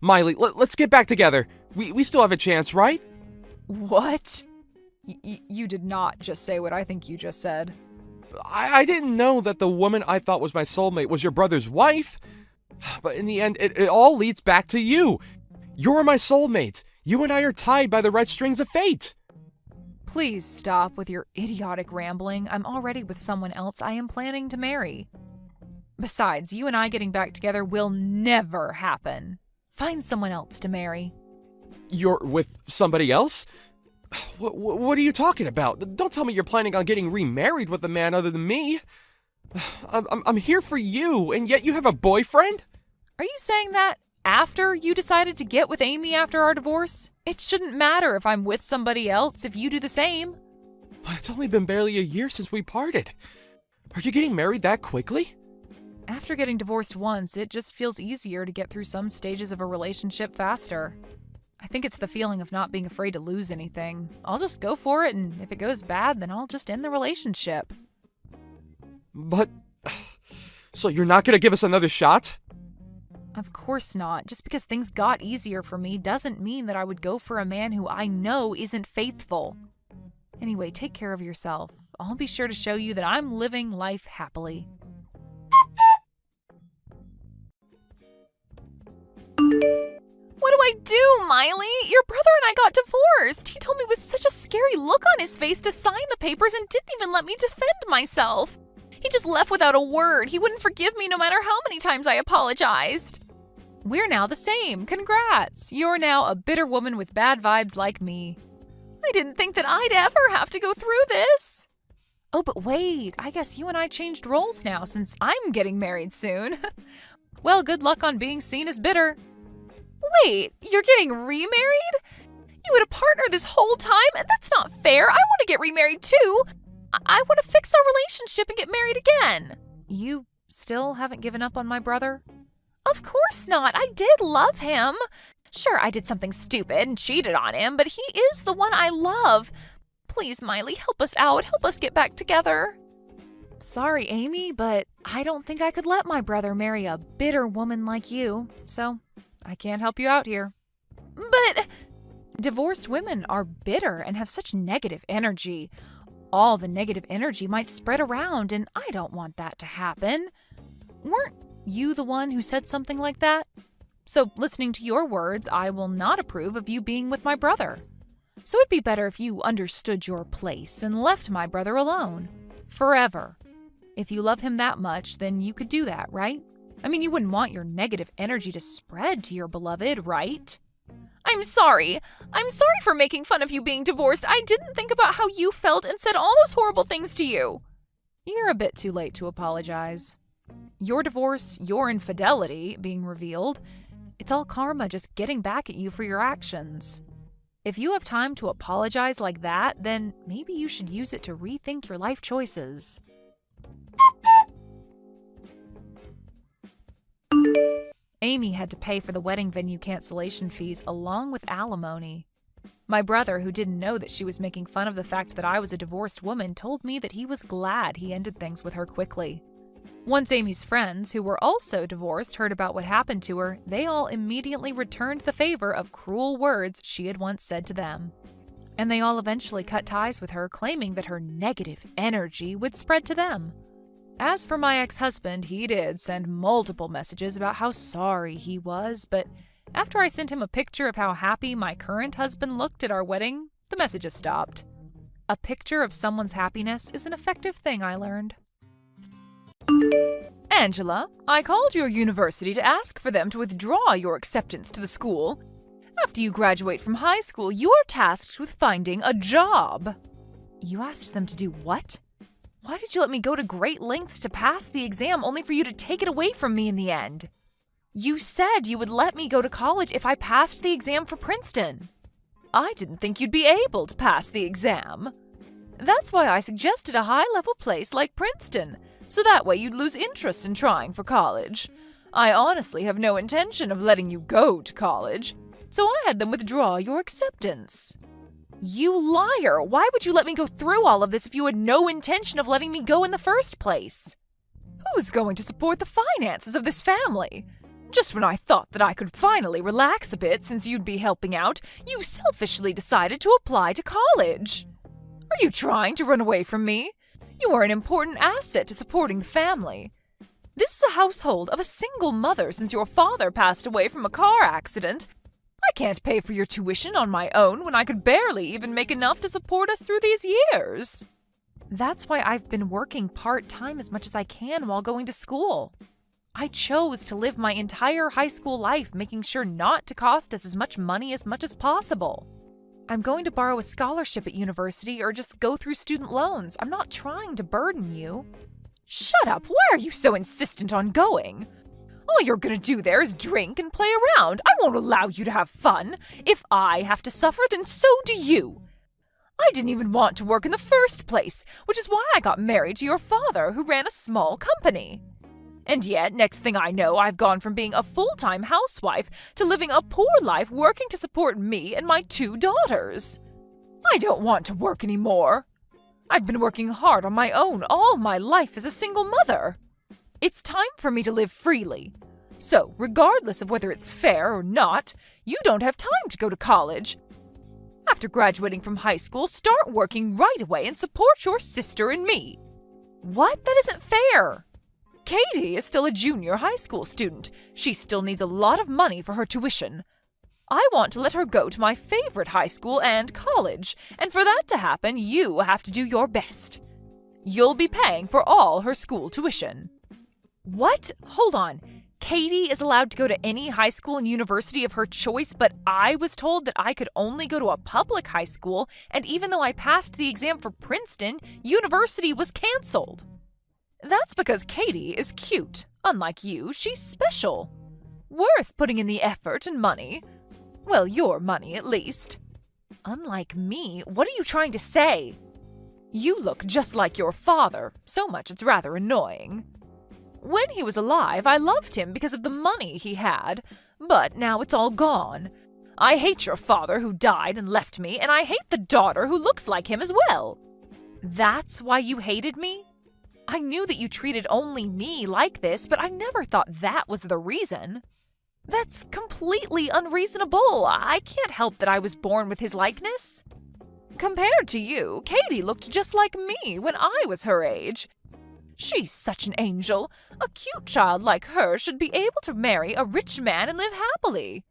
Miley, let's get back together. We still have a chance, right? What? You did not just say what I think you just said. I didn't know that the woman I thought was my soulmate was your brother's wife. But in the end, it all leads back to you. You're my soulmate. You and I are tied by the red strings of fate. Please stop with your idiotic rambling. I'm already with someone else I am planning to marry. Besides, you and I getting back together will never happen. Find someone else to marry. You're with somebody else? What are you talking about? Don't tell me you're planning on getting remarried with a man other than me. I'm here for you, and yet you have a boyfriend? Are you saying that after you decided to get with Amy after our divorce? It shouldn't matter if I'm with somebody else if you do the same. It's only been barely a year since we parted. Are you getting married that quickly? After getting divorced once, it just feels easier to get through some stages of a relationship faster. I think it's the feeling of not being afraid to lose anything. I'll just go for it, and if it goes bad, then I'll just end the relationship. But... so you're not gonna give us another shot? Of course not. Just because things got easier for me doesn't mean that I would go for a man who I know isn't faithful. Anyway, take care of yourself. I'll be sure to show you that I'm living life happily. What do I do, Miley? Your brother and I got divorced. He told me with such a scary look on his face to sign the papers and didn't even let me defend myself. He just left without a word. He wouldn't forgive me no matter how many times I apologized. We're now the same. Congrats. You're now a bitter woman with bad vibes like me. I didn't think that I'd ever have to go through this. Oh, but wait. I guess you and I changed roles now since I'm getting married soon. Well, good luck on being seen as bitter. Wait, you're getting remarried? You had a partner this whole time? That's not fair. I want to get remarried too. I want to fix our relationship and get married again. You still haven't given up on my brother? Of course not. I did love him. Sure, I did something stupid and cheated on him, but he is the one I love. Please, Miley, help us out. Help us get back together. Sorry, Amy, but I don't think I could let my brother marry a bitter woman like you, so I can't help you out here. But divorced women are bitter and have such negative energy. All the negative energy might spread around, and I don't want that to happen. Weren't you the one who said something like that? So, listening to your words, I will not approve of you being with my brother. So it'd be better if you understood your place and left my brother alone. Forever. If you love him that much, then you could do that, right? I mean, you wouldn't want your negative energy to spread to your beloved, right? I'm sorry. I'm sorry for making fun of you being divorced. I didn't think about how you felt and said all those horrible things to you. You're a bit too late to apologize. Your divorce, your infidelity being revealed, it's all karma just getting back at you for your actions. If you have time to apologize like that, then maybe you should use it to rethink your life choices. Amy had to pay for the wedding venue cancellation fees along with alimony. My brother, who didn't know that she was making fun of the fact that I was a divorced woman, told me that he was glad he ended things with her quickly. Once Amy's friends, who were also divorced, heard about what happened to her, they all immediately returned the favor of cruel words she had once said to them. And they all eventually cut ties with her, claiming that her negative energy would spread to them. As for my ex-husband, he did send multiple messages about how sorry he was, but after I sent him a picture of how happy my current husband looked at our wedding, the messages stopped. A picture of someone's happiness is an effective thing, I learned. Angela, I called your university to ask for them to withdraw your acceptance to the school. After you graduate from high school, you are tasked with finding a job. You asked them to do what? Why did you let me go to great lengths to pass the exam only for you to take it away from me in the end? You said you would let me go to college if I passed the exam for Princeton. I didn't think you'd be able to pass the exam. That's why I suggested a high-level place like Princeton, so that way you'd lose interest in trying for college. I honestly have no intention of letting you go to college, so I had them withdraw your acceptance. You liar! Why would you let me go through all of this if you had no intention of letting me go in the first place? Who's going to support the finances of this family? Just when I thought that I could finally relax a bit since you'd be helping out, you selfishly decided to apply to college. Are you trying to run away from me? You are an important asset to supporting the family. This is a household of a single mother since your father passed away from a car accident. I can't pay for your tuition on my own when I could barely even make enough to support us through these years. That's why I've been working part-time as much as I can while going to school. I chose to live my entire high school life making sure not to cost us as much as possible. I'm going to borrow a scholarship at university or just go through student loans. I'm not trying to burden you. Shut up! Why are you so insistent on going? All you're gonna do there is drink and play around. I won't allow you to have fun. If I have to suffer, then so do you. I didn't even want to work in the first place, which is why I got married to your father, who ran a small company. And yet, next thing I know, I've gone from being a full-time housewife to living a poor life working to support me and my 2 daughters. I don't want to work anymore. I've been working hard on my own all my life as a single mother. It's time for me to live freely. So, regardless of whether it's fair or not, you don't have time to go to college. After graduating from high school, start working right away and support your sister and me. What? That isn't fair. Katie is still a junior high school student. She still needs a lot of money for her tuition. I want to let her go to my favorite high school and college, and for that to happen, you have to do your best. You'll be paying for all her school tuition. What? Hold on. Katie is allowed to go to any high school and university of her choice, but I was told that I could only go to a public high school, and even though I passed the exam for Princeton, university was canceled. That's because Katie is cute. Unlike you, she's special. Worth putting in the effort and money. Well, your money, at least. Unlike me, what are you trying to say? You look just like your father, so much it's rather annoying. When he was alive, I loved him because of the money he had, but now it's all gone. I hate your father who died and left me, and I hate the daughter who looks like him as well. That's why you hated me? I knew that you treated only me like this, but I never thought that was the reason. That's completely unreasonable. I can't help that I was born with his likeness. Compared to you, Katie looked just like me when I was her age. She's such an angel. A cute child like her should be able to marry a rich man and live happily.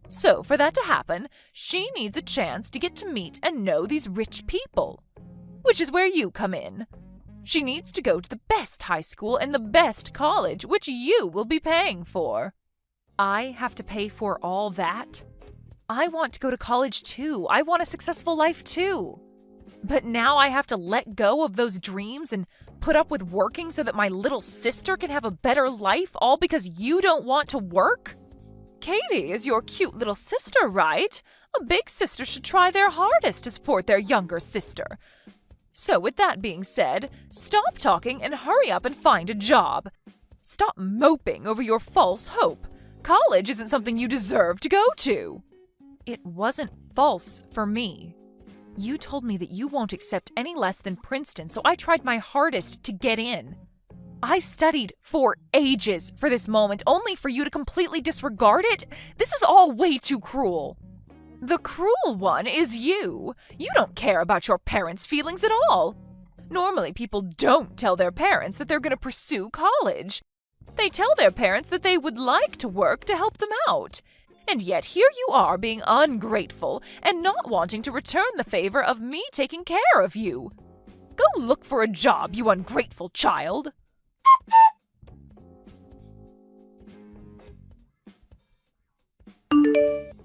So, for that to happen, she needs a chance to get to meet and know these rich people. Which is where you come in. She needs to go to the best high school and the best college, which you will be paying for. I have to pay for all that? I want to go to college too. I want a successful life too. But now I have to let go of those dreams and put up with working so that my little sister can have a better life, all because you don't want to work? Katie is your cute little sister, right? A big sister should try their hardest to support their younger sister. So with that being said, stop talking and hurry up and find a job. Stop moping over your false hope. College isn't something you deserve to go to. It wasn't false for me. You told me that you won't accept any less than Princeton, so I tried my hardest to get in. I studied for ages for this moment, only for you to completely disregard it? This is all way too cruel. The cruel one is you. You don't care about your parents' feelings at all. Normally, people don't tell their parents that they're going to pursue college. They tell their parents that they would like to work to help them out. And yet here you are being ungrateful and not wanting to return the favor of me taking care of you. Go look for a job, you ungrateful child.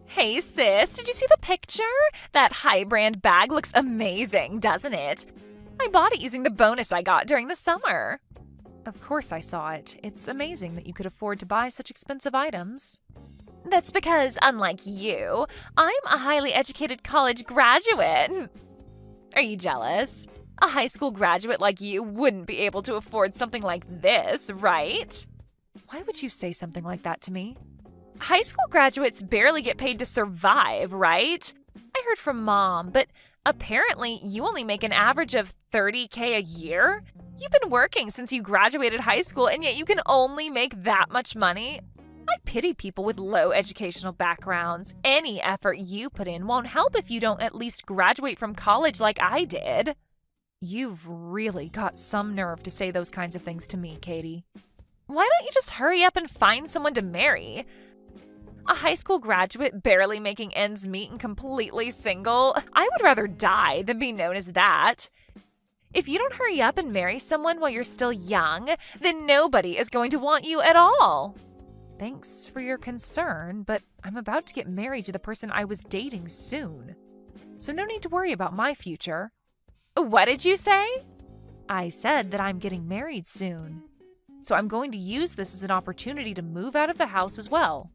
Hey sis, did you see the picture? That high-brand bag looks amazing, doesn't it? I bought it using the bonus I got during the summer. Of course I saw it. It's amazing that you could afford to buy such expensive items. That's because, unlike you, I'm a highly educated college graduate. Are you jealous? A high school graduate like you wouldn't be able to afford something like this, right? Why would you say something like that to me? High school graduates barely get paid to survive, right? I heard from Mom, but apparently you only make an average of $30K a year? You've been working since you graduated high school, and yet you can only make that much money? I pity people with low educational backgrounds. Any effort you put in won't help if you don't at least graduate from college like I did. You've really got some nerve to say those kinds of things to me, Katie. Why don't you just hurry up and find someone to marry? A high school graduate barely making ends meet and completely single? I would rather die than be known as that. If you don't hurry up and marry someone while you're still young, then nobody is going to want you at all. Thanks for your concern, but I'm about to get married to the person I was dating soon. So no need to worry about my future. What did you say? I said that I'm getting married soon. So I'm going to use this as an opportunity to move out of the house as well.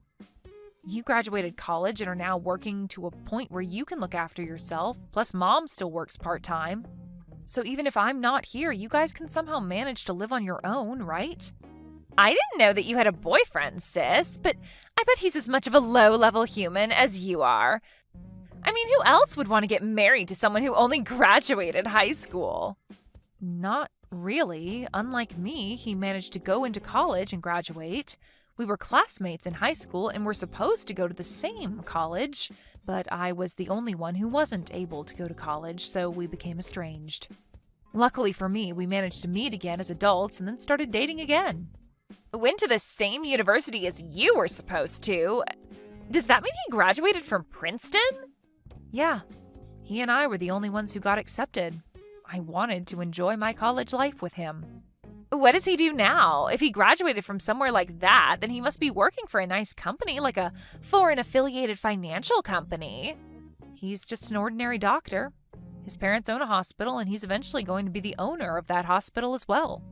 You graduated college and are now working to a point where you can look after yourself, plus Mom still works part-time. So even if I'm not here, you guys can somehow manage to live on your own, right? I didn't know that you had a boyfriend, sis, but I bet he's as much of a low-level human as you are. I mean, who else would want to get married to someone who only graduated high school? Not really. Unlike me, he managed to go into college and graduate. We were classmates in high school and were supposed to go to the same college, but I was the only one who wasn't able to go to college, so we became estranged. Luckily for me, we managed to meet again as adults and then started dating again. Went to the same university as you were supposed to. Does that mean he graduated from Princeton? Yeah, he and I were the only ones who got accepted. I wanted to enjoy my college life with him. What does he do now? If he graduated from somewhere like that, then he must be working for a nice company, like a foreign-affiliated financial company. He's just an ordinary doctor. His parents own a hospital, and he's eventually going to be the owner of that hospital as well.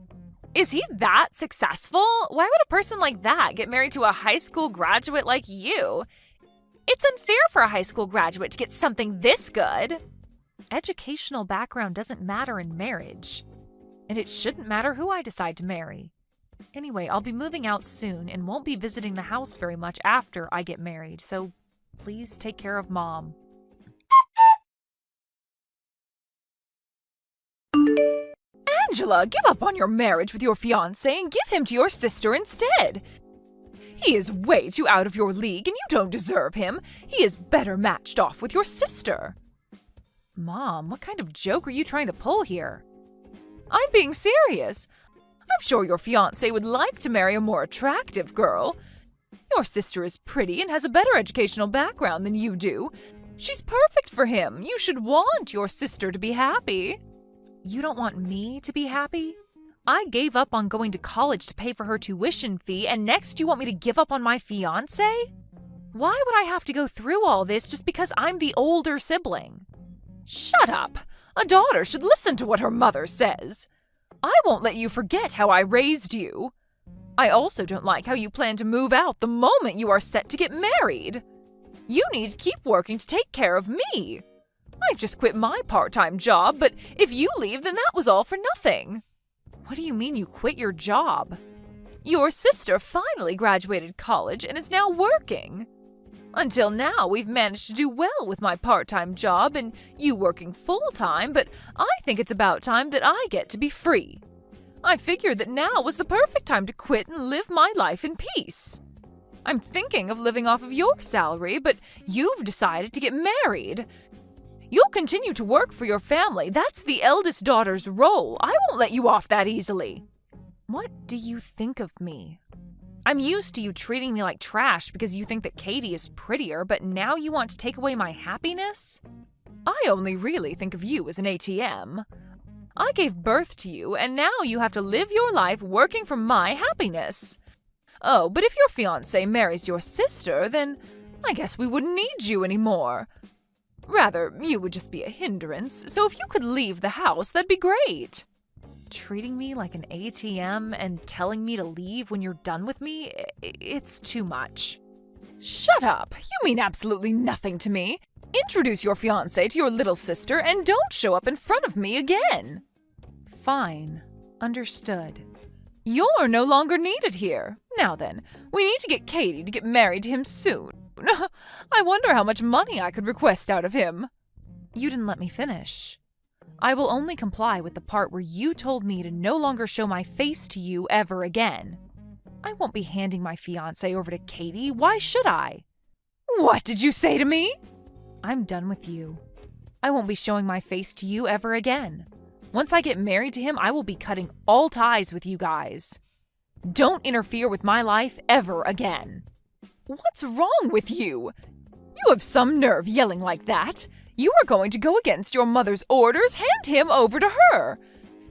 Is he that successful? Why would a person like that get married to a high school graduate like you? It's unfair for a high school graduate to get something this good. Educational background doesn't matter in marriage. And it shouldn't matter who I decide to marry. Anyway, I'll be moving out soon and won't be visiting the house very much after I get married, so please take care of Mom. Angela, give up on your marriage with your fiancé and give him to your sister instead. He is way too out of your league and you don't deserve him. He is better matched off with your sister. Mom, what kind of joke are you trying to pull here? I'm being serious. I'm sure your fiancé would like to marry a more attractive girl. Your sister is pretty and has a better educational background than you do. She's perfect for him. You should want your sister to be happy. You don't want me to be happy? I gave up on going to college to pay for her tuition fee, and next you want me to give up on my fiancé? Why would I have to go through all this just because I'm the older sibling? Shut up! A daughter should listen to what her mother says. I won't let you forget how I raised you. I also don't like how you plan to move out the moment you are set to get married. You need to keep working to take care of me. I've just quit my part-time job, but if you leave, then that was all for nothing. What do you mean you quit your job? Your sister finally graduated college and is now working. Until now, we've managed to do well with my part-time job and you working full-time, but I think it's about time that I get to be free. I figured that now was the perfect time to quit and live my life in peace. I'm thinking of living off of your salary, but you've decided to get married. You'll continue to work for your family. That's the eldest daughter's role. I won't let you off that easily. What do you think of me? I'm used to you treating me like trash because you think that Katie is prettier, but now you want to take away my happiness? I only really think of you as an ATM. I gave birth to you, and now you have to live your life working for my happiness. Oh, but if your fiancé marries your sister, then I guess we wouldn't need you anymore. Rather, you would just be a hindrance, so if you could leave the house, that'd be great. Treating me like an ATM and telling me to leave when you're done with me, it's too much. Shut up! You mean absolutely nothing to me. Introduce your fiancé to your little sister and don't show up in front of me again. Fine. Understood. You're no longer needed here. Now then, we need to get Katie to get married to him soon. I wonder how much money I could request out of him. You didn't let me finish. I will only comply with the part where you told me to no longer show my face to you ever again. I won't be handing my fiancé over to Katie. Why should I? What did you say to me? I'm done with you. I won't be showing my face to you ever again. Once I get married to him, I will be cutting all ties with you guys. Don't interfere with my life ever again. What's wrong with you? You have some nerve yelling like that. You are going to go against your mother's orders. Hand him over to her.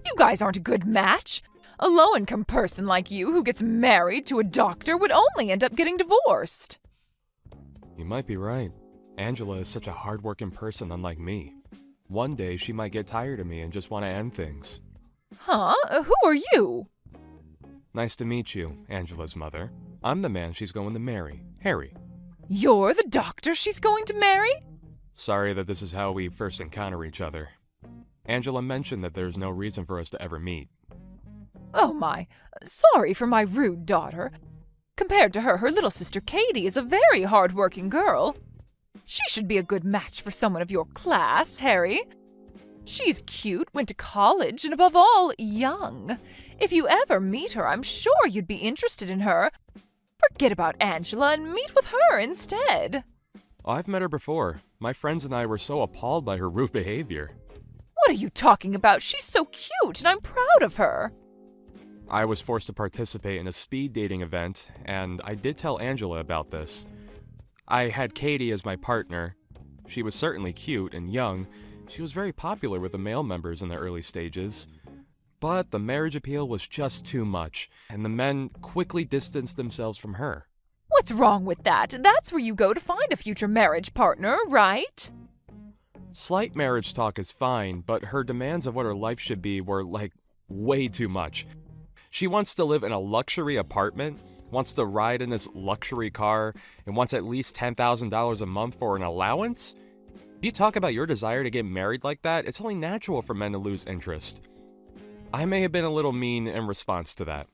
You guys aren't a good match. A low-income person like you who gets married to a doctor would only end up getting divorced. You might be right. Angela is such a hard-working person unlike me. One day she might get tired of me and just want to end things. Huh? Who are you? Nice to meet you, Angela's mother. I'm the man she's going to marry, Harry. You're the doctor she's going to marry? Sorry that this is how we first encounter each other. Angela mentioned that there's no reason for us to ever meet. Oh my, sorry for my rude daughter. Compared to her, her little sister Katie is a very hard-working girl. She should be a good match for someone of your class, Harry. She's cute, went to college, and above all, young. If you ever meet her, I'm sure you'd be interested in her. Forget about Angela and meet with her instead. I've met her before. My friends and I were so appalled by her rude behavior. What are you talking about? She's so cute, and I'm proud of her. I was forced to participate in a speed dating event, and I did tell Angela about this. I had Katie as my partner. She was certainly cute and young. She was very popular with the male members in the early stages. But the marriage appeal was just too much, and the men quickly distanced themselves from her. What's wrong with that? That's where you go to find a future marriage partner, right? Slight marriage talk is fine, but her demands of what her life should be were, way too much. She wants to live in a luxury apartment, wants to ride in this luxury car, and wants at least $10,000 a month for an allowance? You talk about your desire to get married like that, it's only natural for men to lose interest. I may have been a little mean in response to that.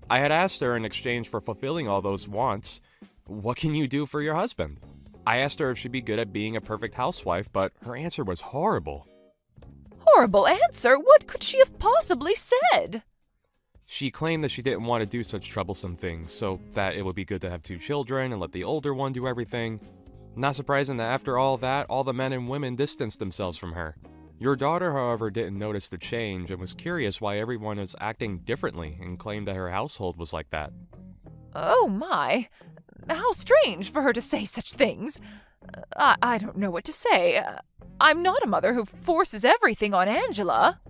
I had asked her in exchange for fulfilling all those wants, what can you do for your husband? I asked her if she'd be good at being a perfect housewife, but her answer was horrible. Horrible answer? What could she have possibly said? She claimed that she didn't want to do such troublesome things, so that it would be good to have 2 children and let the older one do everything. Not surprising that after all that, all the men and women distanced themselves from her. Your daughter, however, didn't notice the change and was curious why everyone was acting differently and claimed that her household was like that. Oh my, how strange for her to say such things. I don't know what to say. I'm not a mother who forces everything on Angela.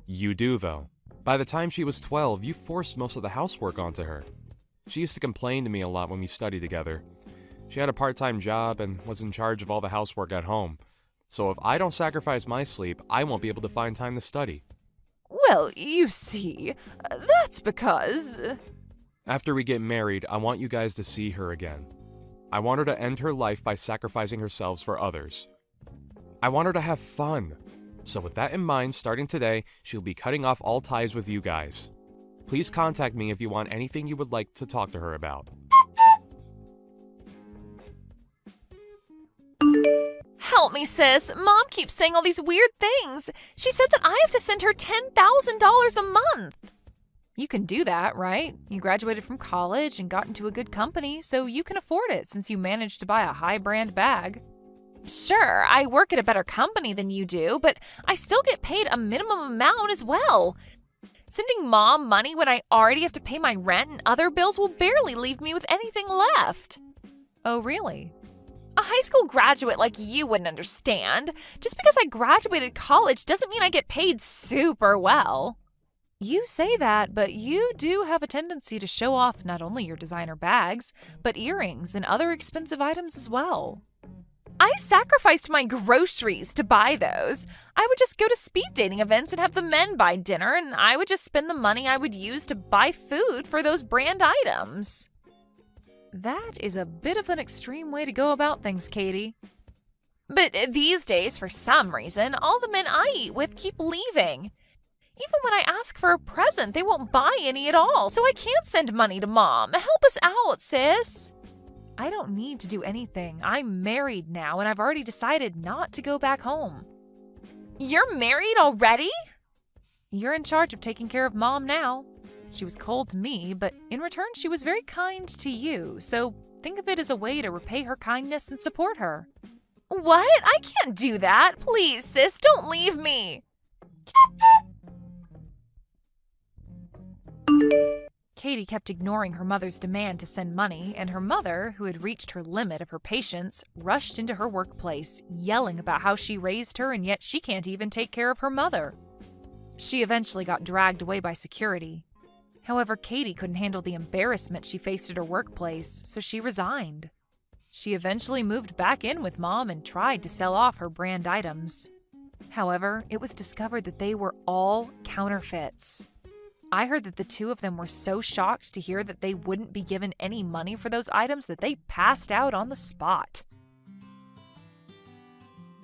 You do, though. By the time she was 12, you forced most of the housework onto her. She used to complain to me a lot when we studied together. She had a part-time job and was in charge of all the housework at home. So if I don't sacrifice my sleep, I won't be able to find time to study. Well, you see, that's because... After we get married, I want you guys to see her again. I want her to end her life by sacrificing herself for others. I want her to have fun. So with that in mind, starting today, she'll be cutting off all ties with you guys. Please contact me if you want anything you would like to talk to her about. Help me, sis. Mom keeps saying all these weird things. She said that I have to send her $10,000 a month. You can do that, right? You graduated from college and got into a good company, so you can afford it since you managed to buy a high-brand bag. Sure, I work at a better company than you do, but I still get paid a minimum amount as well. Sending Mom money when I already have to pay my rent and other bills will barely leave me with anything left. Oh, really? A high school graduate like you wouldn't understand. Just because I graduated college doesn't mean I get paid super well. You say that, but you do have a tendency to show off not only your designer bags, but earrings and other expensive items as well. I sacrificed my groceries to buy those. I would just go to speed dating events and have the men buy dinner, and I would just spend the money I would use to buy food for those brand items. That is a bit of an extreme way to go about things, Katie. But these days, for some reason, all the men I eat with keep leaving. Even when I ask for a present, they won't buy any at all, so I can't send money to Mom. Help us out, sis. I don't need to do anything. I'm married now, and I've already decided not to go back home. You're married already? You're in charge of taking care of Mom now. She was cold to me, but in return, she was very kind to you, so think of it as a way to repay her kindness and support her. What? I can't do that. Please, sis, don't leave me. Katie kept ignoring her mother's demand to send money, and her mother, who had reached her limit of her patience, rushed into her workplace, yelling about how she raised her and yet she can't even take care of her mother. She eventually got dragged away by security. However, Katie couldn't handle the embarrassment she faced at her workplace, so she resigned. She eventually moved back in with Mom and tried to sell off her brand items. However, it was discovered that they were all counterfeits. I heard that the two of them were so shocked to hear that they wouldn't be given any money for those items that they passed out on the spot.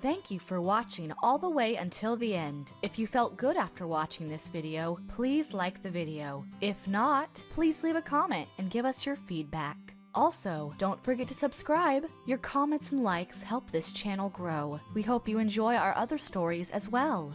Thank you for watching all the way until the end. If you felt good after watching this video, please like the video. If not, please leave a comment and give us your feedback. Also, don't forget to subscribe. Your comments and likes help this channel grow. We hope you enjoy our other stories as well.